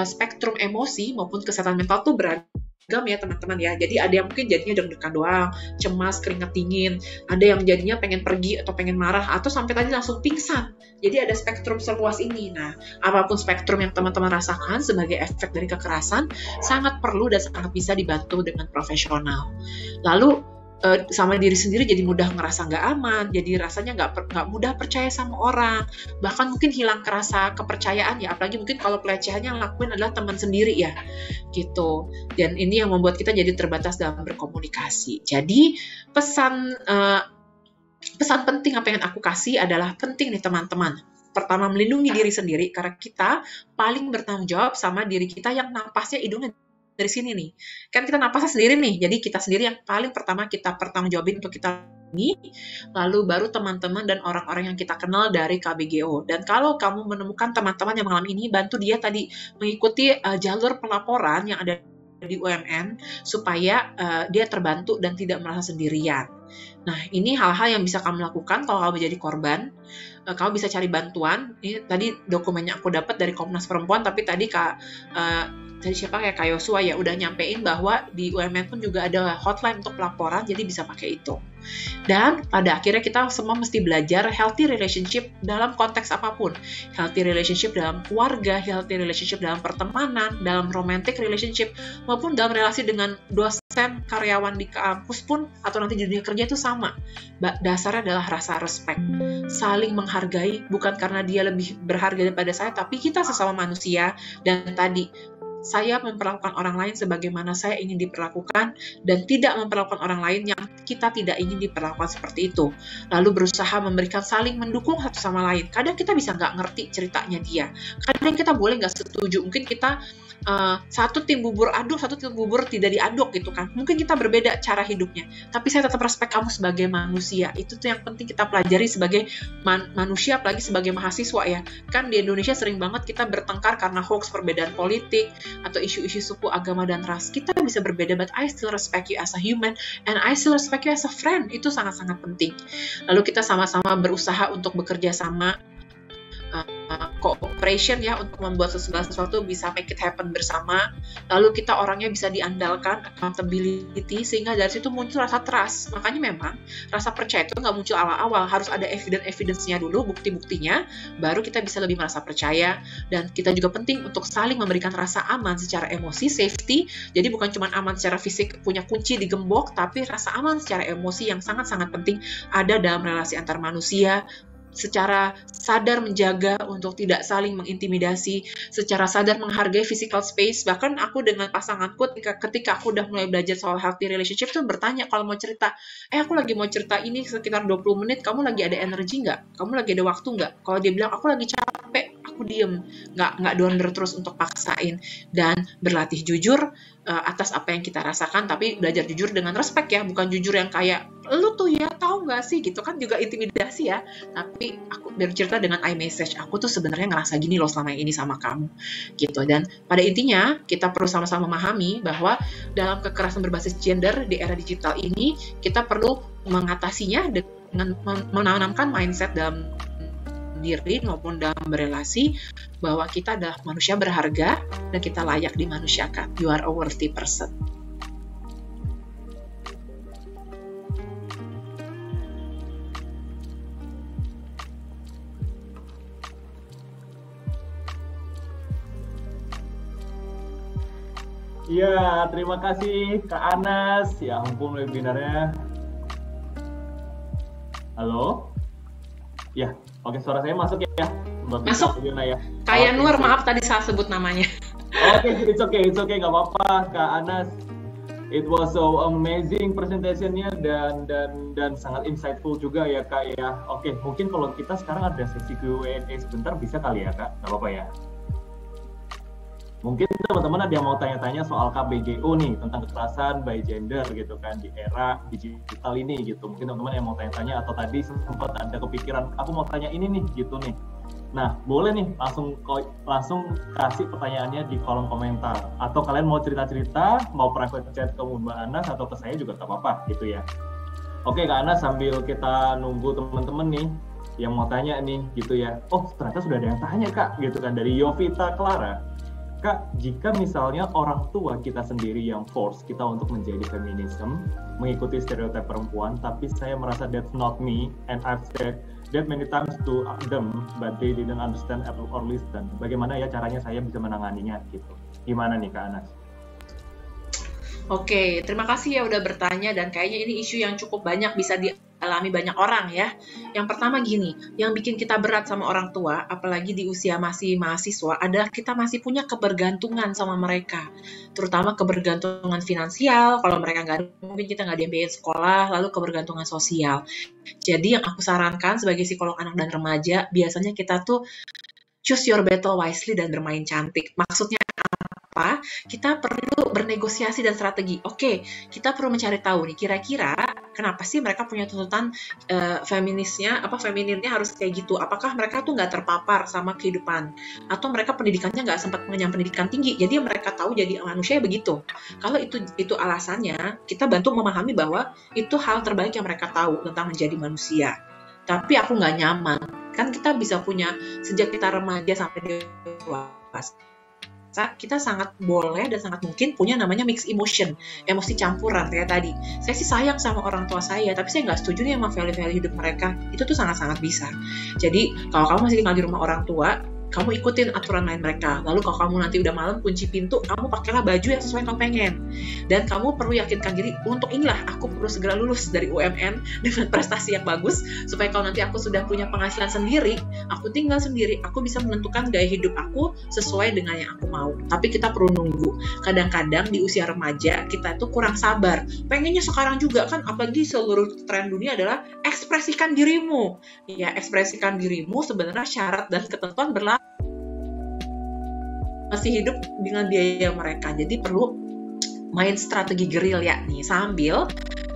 F: spektrum emosi maupun kesehatan mental tuh beragam ya teman-teman ya. Jadi ada yang mungkin jadinya deg-degan doang, cemas, keringat dingin, ada yang jadinya pengen pergi atau pengen marah atau sampai tadi langsung pingsan. Jadi ada spektrum seluas ini. Nah, apapun spektrum yang teman-teman rasakan sebagai efek dari kekerasan sangat perlu dan sangat bisa dibantu dengan profesional. Lalu sama diri sendiri jadi mudah ngerasa nggak aman, jadi rasanya nggak mudah percaya sama orang, bahkan mungkin hilang rasa kepercayaan ya, apalagi mungkin kalau pelecehannya yang lakuin adalah teman sendiri ya, gitu. Dan ini yang membuat kita jadi terbatas dalam berkomunikasi. Jadi pesan penting apa yang aku kasih adalah penting nih teman-teman. Pertama, melindungi diri sendiri karena kita paling bertanggung jawab sama diri kita yang napasnya hidungnya dari sini nih. Kan kita napasnya sendiri nih, jadi kita sendiri yang paling pertama kita pertanggungjawabin untuk kita ini, lalu baru teman-teman dan orang-orang yang kita kenal dari KBGO. Dan kalau kamu menemukan teman-teman yang mengalami ini, bantu dia tadi mengikuti jalur pelaporan yang ada di UMN supaya dia terbantu dan tidak merasa sendirian. Nah, ini hal-hal yang bisa kamu lakukan kalau kamu jadi korban. Kamu bisa cari bantuan. Ini tadi dokumennya aku dapat dari Komnas Perempuan, tapi tadi Kak Yosua ya udah nyampein bahwa di UMN pun juga ada hotline untuk pelaporan, jadi bisa pakai itu. Dan pada akhirnya kita semua mesti belajar healthy relationship dalam konteks apapun. Healthy relationship dalam keluarga, healthy relationship dalam pertemanan, dalam romantic relationship, maupun dalam relasi dengan dosen, karyawan di kampus pun, atau nanti di dunia kerja itu sama. Dasarnya adalah rasa respect. Saling menghargai, bukan karena dia lebih berharga daripada saya, tapi kita sesama manusia. Dan tadi, saya memperlakukan orang lain sebagaimana saya ingin diperlakukan dan tidak memperlakukan orang lain yang kita tidak ingin diperlakukan seperti itu. Lalu berusaha memberikan saling mendukung satu sama lain. Kadang kita bisa nggak ngerti ceritanya dia. Kadang kita boleh nggak setuju. Mungkin kita satu tim bubur aduk, satu tim bubur tidak diaduk gitu kan. Mungkin kita berbeda cara hidupnya. Tapi saya tetap respect kamu sebagai manusia. Itu tuh yang penting kita pelajari sebagai manusia, apalagi sebagai mahasiswa ya. Kan di Indonesia sering banget kita bertengkar karena hoax, perbedaan politik, atau isu-isu suku, agama, dan ras. Kita bisa berbeda, but I still respect you as a human, and I still respect you as a friend. Itu sangat-sangat penting. Lalu kita sama-sama berusaha untuk bekerja sama, cooperation ya, untuk membuat sesuatu bisa make it happen bersama. Lalu kita orangnya bisa diandalkan, accountability, sehingga dari situ muncul rasa trust. Makanya memang rasa percaya itu nggak muncul awal-awal, harus ada evidence-nya dulu, bukti-buktinya, baru kita bisa lebih merasa percaya. Dan kita juga penting untuk saling memberikan rasa aman secara emosi, safety. Jadi bukan cuma aman secara fisik, punya kunci digembok, tapi rasa aman secara emosi yang sangat-sangat penting ada dalam relasi antar manusia, secara sadar menjaga untuk tidak saling mengintimidasi, secara sadar menghargai physical space. Bahkan aku dengan pasanganku ketika aku udah mulai belajar soal healthy relationship tuh bertanya kalau mau cerita, aku lagi mau cerita ini sekitar 20 menit, kamu lagi ada energi nggak? Kamu lagi ada waktu nggak? Kalau dia bilang aku lagi capek, aku diem, nggak donder terus untuk paksain. Dan berlatih jujur atas apa yang kita rasakan, tapi belajar jujur dengan respect ya, bukan jujur yang kayak lu tuh ya tahu nggak sih gitu kan, juga intimidasi ya. Tapi aku bercerita dengan iMessage, aku tuh sebenarnya ngerasa gini loh selama ini sama kamu gitu. Dan pada intinya kita perlu sama-sama memahami bahwa dalam kekerasan berbasis gender di era digital ini kita perlu mengatasinya dengan menanamkan mindset dalam diri maupun dalam berelasi bahwa kita adalah manusia berharga dan kita layak dimanusiakan. You are a worthy person.
A: Iya, terima kasih Kak Anas. Ya ampun webinarnya. Halo? Ya, oke, suara saya masuk ya?
F: Masuk.
A: Ya.
F: Kayak Nur, maaf tadi salah sebut namanya.
A: Oke, it's okay, nggak apa-apa Kak Anas. It was so amazing presentationnya dan sangat insightful juga ya Kak ya. Oke, mungkin kalau kita sekarang ada sesi Q&A sebentar bisa kali ya Kak? Nggak apa-apa ya? Mungkin teman-teman ada yang mau tanya-tanya soal KBGO nih, tentang kekerasan by gender gitu kan, di era digital ini gitu. Mungkin teman-teman yang mau tanya-tanya atau tadi sempat ada kepikiran, aku mau tanya ini nih gitu nih. Nah, boleh nih langsung kasih pertanyaannya di kolom komentar. Atau kalian mau cerita-cerita, mau private chat ke Mbak Anas atau ke saya juga tak apa-apa gitu ya. Oke Kak Anas, sambil kita nunggu teman-teman nih, yang mau tanya nih gitu ya. Oh, ternyata sudah ada yang tanya Kak, gitu kan, dari Yovita Clara. Kak, jika misalnya orang tua kita sendiri yang force kita untuk menjadi feminism, mengikuti stereotip perempuan, tapi saya merasa that's not me, and I've said that many times to them, but they didn't understand or listen. Bagaimana ya caranya saya bisa menanganinya gitu? Gimana nih Kak Anas?
F: Oke, terima kasih ya udah bertanya, dan kayaknya ini isu yang cukup banyak bisa dialami banyak orang ya. Yang pertama gini, yang bikin kita berat sama orang tua, apalagi di usia masih mahasiswa, adalah kita masih punya kebergantungan sama mereka. Terutama kebergantungan finansial, kalau mereka mungkin kita nggak dibiayain sekolah, lalu kebergantungan sosial. Jadi yang aku sarankan sebagai psikolog anak dan remaja, biasanya kita tuh choose your battle wisely dan bermain cantik. Maksudnya apa? Kita perlu bernegosiasi dan strategi. Oke, kita perlu mencari tahu nih, kira-kira kenapa sih mereka punya tuntutan femininnya harus kayak gitu? Apakah mereka tuh nggak terpapar sama kehidupan? Atau mereka pendidikannya nggak sempat mengenyam pendidikan tinggi, jadi mereka tahu jadi manusia begitu. Kalau itu alasannya, kita bantu memahami bahwa itu hal terbaik yang mereka tahu tentang menjadi manusia. Tapi aku nggak nyaman. Kan kita bisa punya, sejak kita remaja sampai dewasa, kita sangat boleh dan sangat mungkin punya namanya mixed emotion, emosi campuran kayak tadi. Saya sih sayang sama orang tua saya, tapi saya nggak setuju nih sama value-value hidup mereka. Itu tuh sangat-sangat bisa. Jadi kalau kamu masih tinggal di rumah orang tua, kamu ikutin aturan main mereka. Lalu kalau kamu nanti udah malam kunci pintu, kamu pakailah baju yang sesuai yang kamu pengen. Dan kamu perlu yakinkan diri, untuk inilah aku perlu segera lulus dari UMN dengan prestasi yang bagus, supaya kalau nanti aku sudah punya penghasilan sendiri, aku tinggal sendiri, aku bisa menentukan gaya hidup aku sesuai dengan yang aku mau. Tapi kita perlu nunggu. Kadang-kadang di usia remaja, kita itu kurang sabar. Pengennya sekarang juga kan, apalagi seluruh tren dunia adalah ekspresikan dirimu. Ya, ekspresikan dirimu sebenarnya syarat dan ketentuan berlaku masih hidup dengan biaya mereka. Jadi perlu main strategi gerilya nih, sambil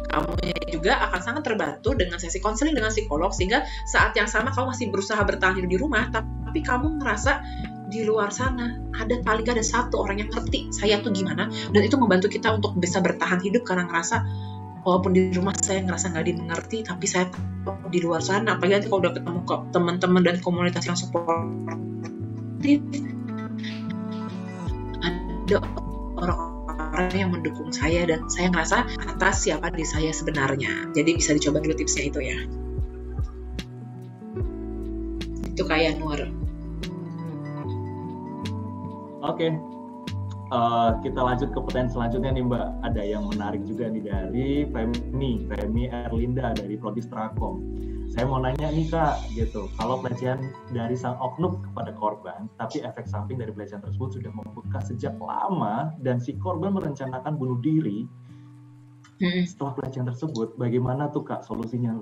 F: kamu juga akan sangat terbantu dengan sesi konseling dengan psikolog, sehingga saat yang sama kamu masih berusaha bertahan hidup di rumah, tapi kamu merasa di luar sana paling ada satu orang yang ngerti saya tuh gimana, dan itu membantu kita untuk bisa bertahan hidup, karena ngerasa walaupun di rumah saya ngerasa nggak dimengerti, tapi saya di luar sana, apalagi nanti kalau udah ketemu teman-teman dan komunitas yang supportif, ada orang-orang yang mendukung saya, dan saya ngerasa atas siapa diri saya sebenarnya. Jadi bisa dicoba dulu tipsnya itu ya. Itu kayak Nur.
A: Oke. Kita lanjut ke pertanyaan selanjutnya nih Mbak. Ada yang menarik juga nih dari Femi Erlinda dari Prodi Strakom. Saya mau nanya nih Kak, gitu, kalau pelecehan dari sang oknum kepada korban, tapi efek samping dari pelecehan tersebut sudah membekas sejak lama, dan si korban merencanakan bunuh diri setelah pelecehan tersebut, bagaimana tuh Kak solusinya?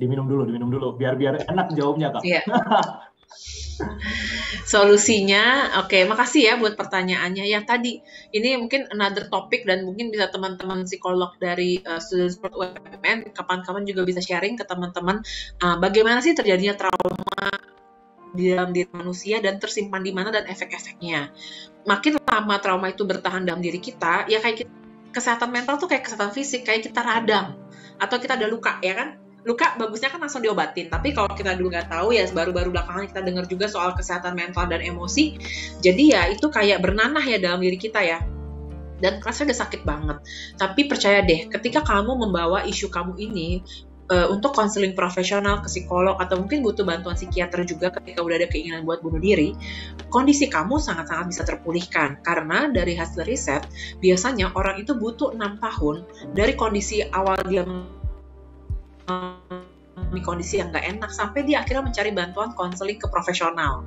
A: Diminum dulu, biar enak jawabnya Kak.
F: Iya. Solusinya, oke, makasih ya buat pertanyaannya. Yang tadi, ini mungkin another topic, dan mungkin bisa teman-teman psikolog dari Student Support UMN kapan-kapan juga bisa sharing ke teman-teman bagaimana sih terjadinya trauma di dalam diri manusia dan tersimpan di mana dan efek-efeknya. Makin lama trauma itu bertahan dalam diri kita, ya kayak kesehatan mental tuh kayak kesehatan fisik, kayak kita radang atau kita ada luka, ya kan? Luka bagusnya kan langsung diobatin, tapi kalau kita dulu nggak tahu ya, baru-baru belakangan kita dengar juga soal kesehatan mental dan emosi, jadi ya itu kayak bernanah ya dalam diri kita ya, dan rasanya udah sakit banget. Tapi percaya deh, ketika kamu membawa isu kamu ini untuk konseling profesional ke psikolog, atau mungkin butuh bantuan psikiater juga ketika udah ada keinginan buat bunuh diri, kondisi kamu sangat-sangat bisa terpulihkan. Karena dari hasil riset, biasanya orang itu butuh 6 tahun dari kondisi awal dia di kondisi yang nggak enak sampai dia akhirnya mencari bantuan konseling ke profesional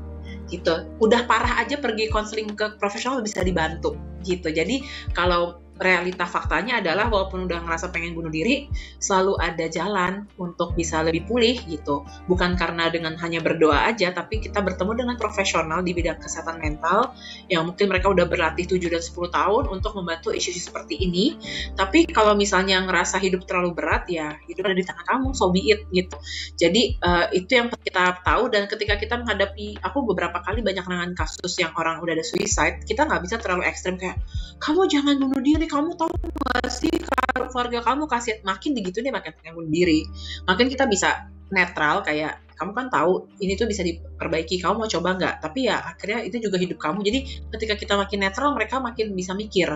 F: gitu. Udah parah aja pergi konseling ke profesional bisa dibantu gitu. Jadi kalau realita faktanya adalah walaupun udah ngerasa pengen bunuh diri, selalu ada jalan untuk bisa lebih pulih gitu. Bukan karena dengan hanya berdoa aja, tapi kita bertemu dengan profesional di bidang kesehatan mental yang mungkin mereka udah berlatih 7 dan 10 tahun untuk membantu isu-isu seperti ini. Tapi kalau misalnya ngerasa hidup terlalu berat, ya hidup ada di tangan kamu, so be it gitu. Jadi itu yang kita tahu, dan ketika kita menghadapi, aku beberapa kali banyak nanganin kasus yang orang udah ada suicide, kita nggak bisa terlalu ekstrem kayak, kamu jangan bunuh diri, kamu tahu nggak sih keluarga kamu kasihan, makin begitu dia makin pengen bunuh diri. Makin kita bisa netral, kayak kamu kan tahu ini tuh bisa diperbaiki, kamu mau coba nggak? Tapi ya akhirnya itu juga hidup kamu. Jadi ketika kita makin netral, mereka makin bisa mikir,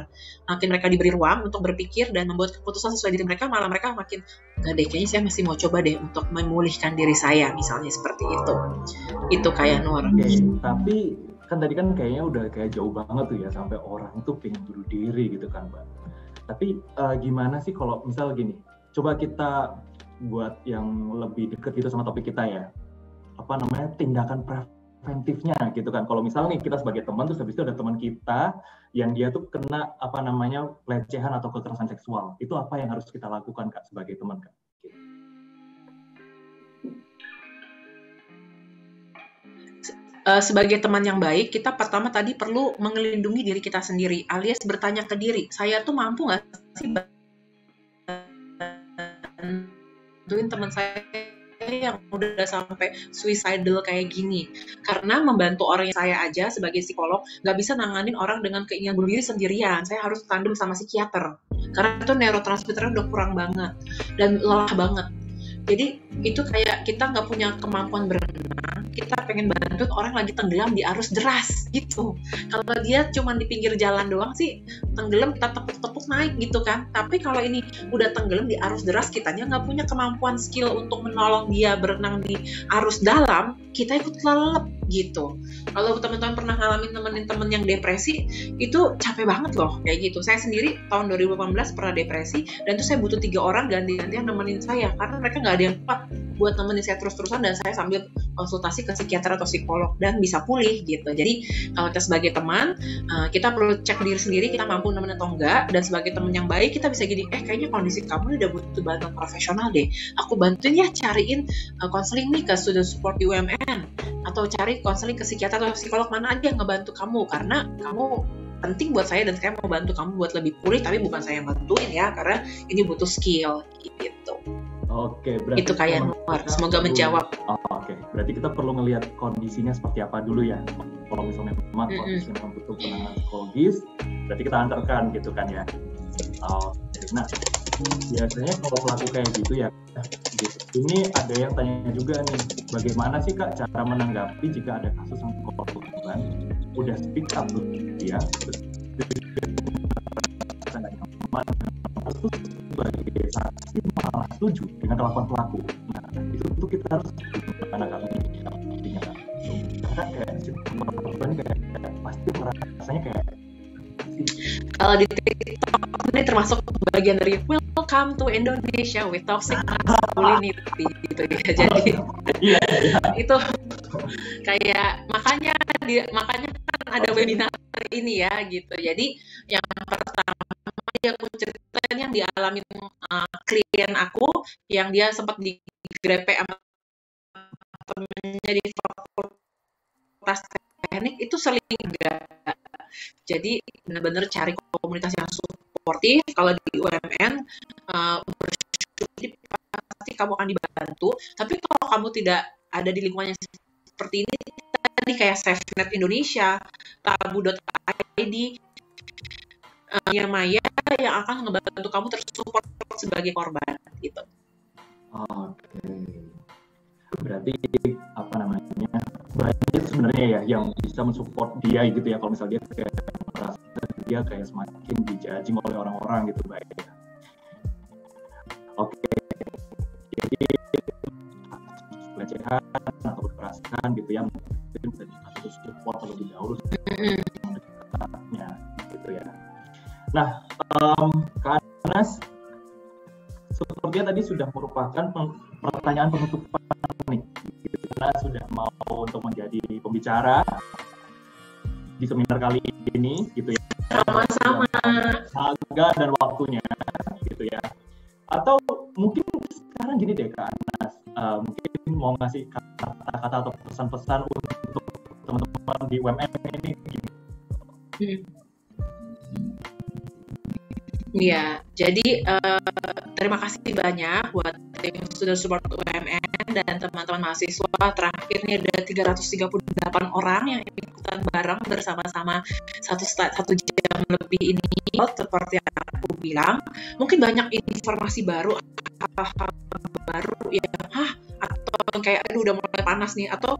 F: makin mereka diberi ruang untuk berpikir dan membuat keputusan sesuai diri mereka, malah mereka makin nggak deh, kayaknya saya masih mau coba deh untuk memulihkan diri saya, misalnya seperti itu. Itu kayak Nur.
A: Tapi kan tadi kan kayaknya udah kayak jauh banget tuh ya, sampai orang itu pengen bunuh diri gitu kan, Mbak. Tapi gimana sih kalau misal gini, coba kita buat yang lebih deket gitu sama topik kita ya, apa namanya, tindakan preventifnya gitu kan. Kalau misal nih kita sebagai teman, terus habis itu ada teman kita yang dia tuh kena apa namanya pelecehan atau kekerasan seksual, itu apa yang harus kita lakukan Kak sebagai teman Kak?
F: Sebagai teman yang baik, kita pertama tadi perlu mengelindungi diri kita sendiri, alias bertanya ke diri, saya tuh mampu nggak sih bantuin teman saya yang udah sampai suicidal kayak gini. Karena membantu orang yang saya aja sebagai psikolog nggak bisa nanganin orang dengan keinginan bunuh diri sendirian. Saya harus tandem sama psikiater, karena itu neurotransmitternya udah kurang banget dan lelah banget. Jadi itu kayak kita nggak punya kemampuan berenang, kita pengen bantu orang lagi tenggelam di arus deras gitu. Kalau dia cuma di pinggir jalan doang sih tenggelam, kita tepuk-tepuk naik gitu kan. Tapi kalau ini udah tenggelam di arus deras, kitanya nggak punya kemampuan skill untuk menolong dia berenang di arus dalam, kita ikut lelep gitu. Kalau teman-teman pernah ngalamin temen-temen yang depresi, itu capek banget loh kayak gitu. Saya sendiri tahun 2018 pernah depresi, dan itu saya butuh 3 orang ganti-gantian nemenin saya, karena mereka nggak ada yang kuat buat nemenin saya terus-terusan, dan saya sambil konsultasi ke psikiater atau psikolog dan bisa pulih gitu. Jadi kalau kita sebagai teman, kita perlu cek diri sendiri, kita mampu nemenin atau enggak. Dan sebagai teman yang baik, kita bisa gini, kayaknya kondisi kamu udah butuh bantuan profesional deh, aku bantuin ya, cariin konseling nih ke student support UMN, atau cari konseling ke psikiater atau psikolog mana aja yang ngebantu kamu, karena kamu penting buat saya dan saya mau bantu kamu buat lebih pulih, tapi bukan saya yang bantuin ya, karena ini butuh skill gitu.
A: Oke, berarti
F: itu kayak Nur, semoga menjawab.
A: Oke, berarti kita perlu ngelihat kondisinya seperti apa dulu ya. Kalau misalnya memang kondisinya butuh penanganan psikologis, berarti kita antarkan gitu kan ya. Nah, biasanya kalau pelaku kayak gitu ya, ini ada yang tanya juga nih, bagaimana sih Kak cara menanggapi jika ada kasus yang korban udah speak up tuh ya, terus sebagai saksi malah setuju dengan kelakuan pelaku. Nah, itu kita harus menanggapi artinya kan. Karena kayak si korban kayak pasti merasanya kayak
F: kalau di TikTok ini termasuk bagian dari welcome to Indonesia with toxic masculinity gitu ya. Jadi itu kayak makanya kan ada webinar ini ya gitu. Jadi yang pertama aku ceritain yang dialami klien aku yang dia sempat digrepe sama temennya di fakultas teknik, itu seling enggak. Jadi benar-benar cari komunitas yang suportif. Kalau di UMN bersyukur pasti kamu akan dibantu. Tapi kalau kamu tidak ada di lingkungan yang seperti ini, tadi kayak SafeNet Indonesia, tabu.id, Maya yang akan ngebantu kamu tersupport sebagai korban gitu.
A: Oke. Berarti apa namanya, banyak sebenarnya ya yang bisa mensupport dia gitu ya, kalau misalnya dia kayak merasa dia kayak semakin dijudging oleh orang-orang gitu, baik. Oke. Jadi pelecehan atau kekerasan gitu ya, mungkin bisa dikasih support lebih dahulu dekatnya gitu ya. Nah, Kak Anas, sepertinya tadi sudah merupakan pertanyaan penutupan nih. Kita sudah mau untuk menjadi pembicara di seminar kali ini, gitu ya.
F: Sama-sama.
A: Harga dan waktunya, gitu ya. Atau mungkin sekarang gini deh, Kak Anas, mungkin mau ngasih kata-kata atau pesan-pesan untuk teman-teman di UMN ini.
F: Iya, jadi terima kasih banyak buat tim Student Support UMN dan teman-teman mahasiswa. Terakhir ini ada 338 orang yang ikutan bareng bersama-sama satu jam lebih ini. Seperti yang aku bilang, mungkin banyak informasi baru, hal-hal baru yang atau kayak aduh udah mulai panas nih, atau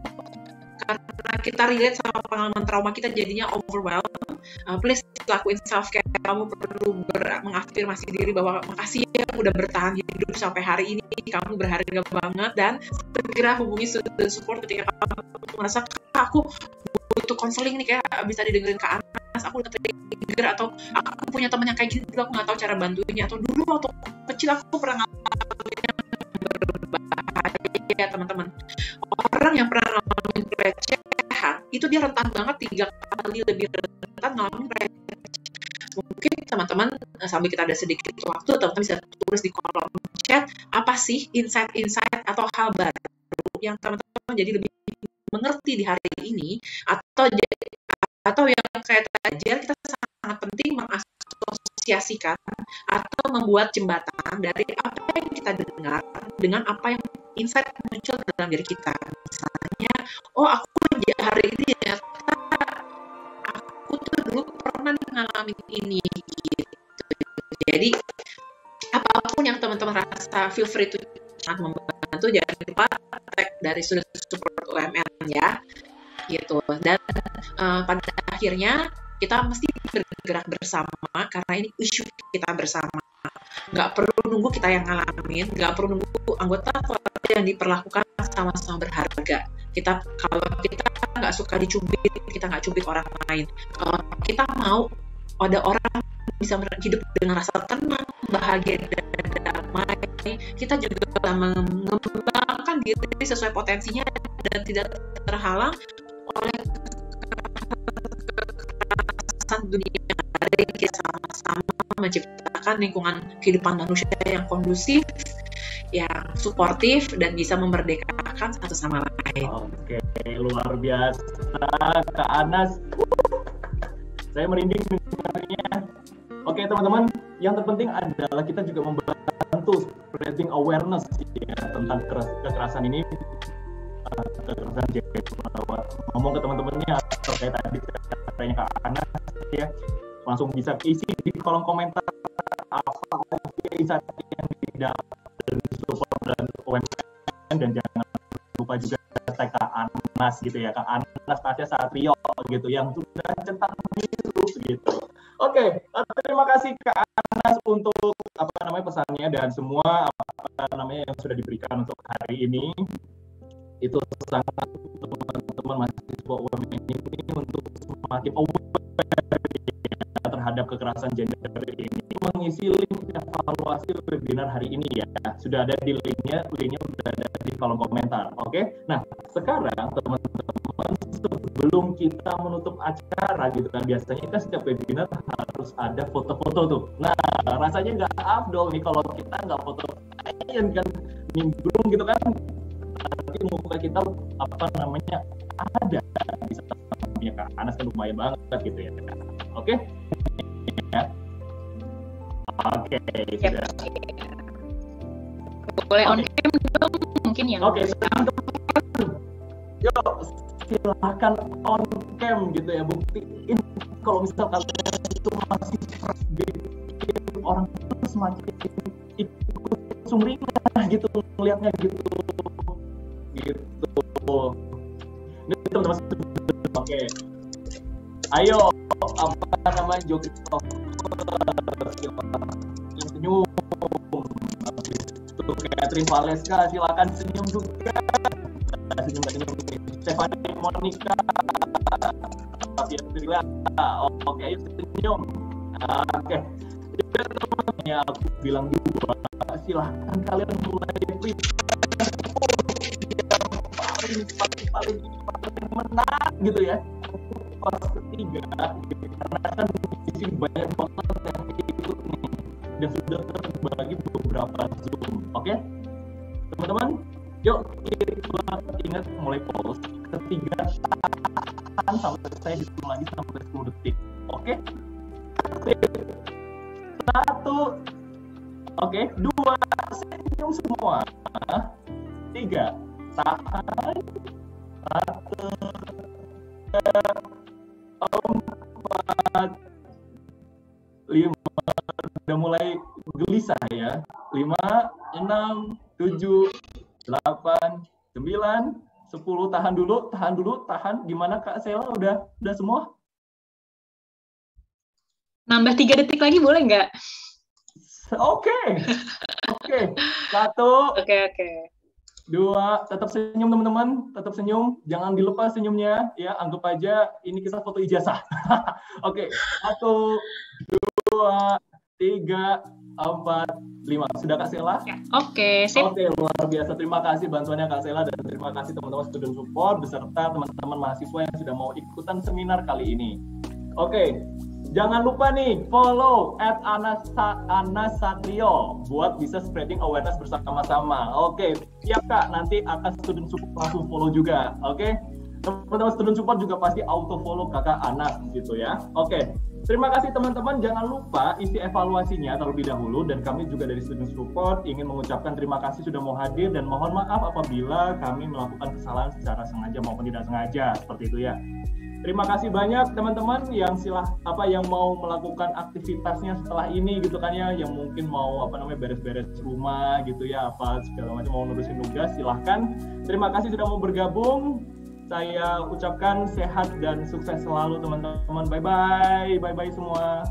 F: karena kita relate sama pengalaman trauma kita jadinya overwhelmed, please lakuin self care. Kamu perlu mengafirmasi diri bahwa makasih ya udah bertahan hidup sampai hari ini, kamu berharga banget, dan segera hubungi support ketika kamu merasa aku butuh konseling nih, kayak bisa didengerin Kak Anas, aku udah trigger, atau aku punya teman yang kayak gitu, aku nggak tahu cara bantuinnya, atau dulu waktu kecil aku pernah ngalamin yang berbahaya. Teman-teman, orang yang pernah ngalamin pelecehan itu dia rentan banget 3 kali lebih rentan ngalamin pelecehan. Mungkin teman-teman sambil kita ada sedikit waktu, teman-teman bisa tulis di kolom chat apa sih insight-insight atau hal baru yang teman-teman jadi lebih mengerti di hari ini, atau yang kayak tadi kita sangat penting mengasosiasikan atau membuat jembatan dari apa yang kita dengar dengan apa yang insight muncul dalam diri kita. Misalnya, oh aku hari ini ternyata aku tuh dulu pernah ngalamin ini gitu. Jadi apapun yang teman-teman rasa, feel free to sangat membantu. Jangan lupa tag dari sudut support UMR ya, gitu. Dan pada akhirnya kita mesti bergerak bersama karena ini isu kita bersama. Nggak perlu nunggu kita yang ngalamin, nggak perlu nunggu anggota keluarga yang diperlakukan sama-sama berharga. Kalau kita nggak suka dicubit, kita nggak cubit orang lain. Kalau kita mau ada orang bisa hidup dengan rasa tenang, bahagia, dan damai, kita juga mengembangkan diri sesuai potensinya dan tidak terhalang oleh kekerasan dunia. Mari kita sama-sama menciptakan lingkungan kehidupan manusia yang kondusif, yang suportif, dan bisa memerdekakan satu sama lain.
A: Oke, luar biasa Kak Anas. Saya merinding dengarnya. Oke teman-teman, yang terpenting adalah kita juga membantu spreading awareness ya, tentang kekerasan ini, kekerasan gender. Ngomong ke teman-temannya atau kayak tadi caranya Kak Anas ya, langsung bisa isi di kolom komentar apa aja insight yang tidak support dan UMKM, dan jangan lupa juga tag Kak Anas gitu ya, Kak Anas Tasya Satrio gitu yang sudah cetak biru gitu. Oke, terima kasih Kak Anas untuk pesannya dan semua yang sudah diberikan untuk hari ini. Itu sangat teman-teman mahasiswa UMN ini untuk semakin aware terhadap kekerasan gender ini, mengisi link evaluasi webinar hari ini ya. Sudah ada di linknya sudah ada di kolom komentar. Oke. Nah, sekarang teman-teman, sebelum kita menutup acara gitu kan, biasanya kan setiap webinar harus ada foto-foto tuh. Nah, rasanya nggak afdol nih kalau kita nggak foto kan nimbrung gitu kan, nanti muka kita ada di sampingnya Kak Anas kan lumayan banget gitu ya. Oke? Ya. Oke, sudah.
C: Boleh on cam dong mungkin yang.
A: Oke, yuk silahkan on cam gitu ya, buktiin kalau misal kalian itu masih bikin orang itu semakin ikut sumringah gitu melihatnya gitu. Ini teman-teman, oke. Ayo, joget yang senyum. Itu Catherine Valeska, silakan senyum juga. Senyum. Stephanie Monica. Oke, ayo senyum. Oke. Jadi teman-teman ya, aku bilang juga, silahkan kalian mulai paling menang gitu ya. Pas ketiga, karena kan di sini banyak banget yang ikut nih dan sudah terbagi beberapa Zoom. Oke, teman-teman, yuk kita ingat mulai pause ketiga, tahan sampai saya hitung lagi sampai 10 detik. Oke, 1, oke, 2, senyum semua, 3, tahan, 1, 4, 5, udah mulai gelisah ya, 5, 6, 7, 8, 9, 10. Tahan dulu. Gimana Kak Sela? Udah semua?
C: Nambah 3 detik lagi boleh nggak?
A: Oke. 1,
C: Oke.
A: 2, tetap senyum teman-teman, tetap senyum, jangan dilepas senyumnya, ya anggap aja ini kita foto ijazah. Oke, 1, 2, 3, 4, 5. Sudah Kak Sela?
C: Oke, sip.
A: Oke, luar biasa. Terima kasih bantuannya Kak Sela dan terima kasih teman-teman student support beserta teman-teman mahasiswa yang sudah mau ikutan seminar kali ini. Oke. Jangan lupa nih, follow @anasatrio buat bisa spreading awareness bersama-sama. Oke, siap Kak, nanti akan student support langsung follow juga. Oke, teman-teman student support juga pasti auto follow Kakak Anas gitu ya. Oke, terima kasih teman-teman. Jangan lupa isi evaluasinya terlebih dahulu dan kami juga dari student support ingin mengucapkan terima kasih sudah mau hadir dan mohon maaf apabila kami melakukan kesalahan secara sengaja maupun tidak sengaja seperti itu ya. Terima kasih banyak teman-teman yang yang mau melakukan aktivitasnya setelah ini gitu kan ya, yang mungkin mau beres-beres rumah gitu ya, apa segala macam mau nurusin tugas, silahkan. Terima kasih sudah mau bergabung. Saya ucapkan sehat dan sukses selalu teman-teman. Bye-bye semua.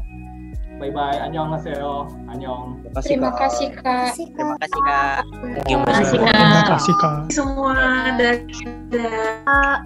A: Bye-bye. Annyeonghaseyo. Annyeong.
B: Terima kasih Kak.
D: Terima kasih Kak.
C: Terima kasih, Kak.
B: Terima kasih Kak.
F: Semua dadah.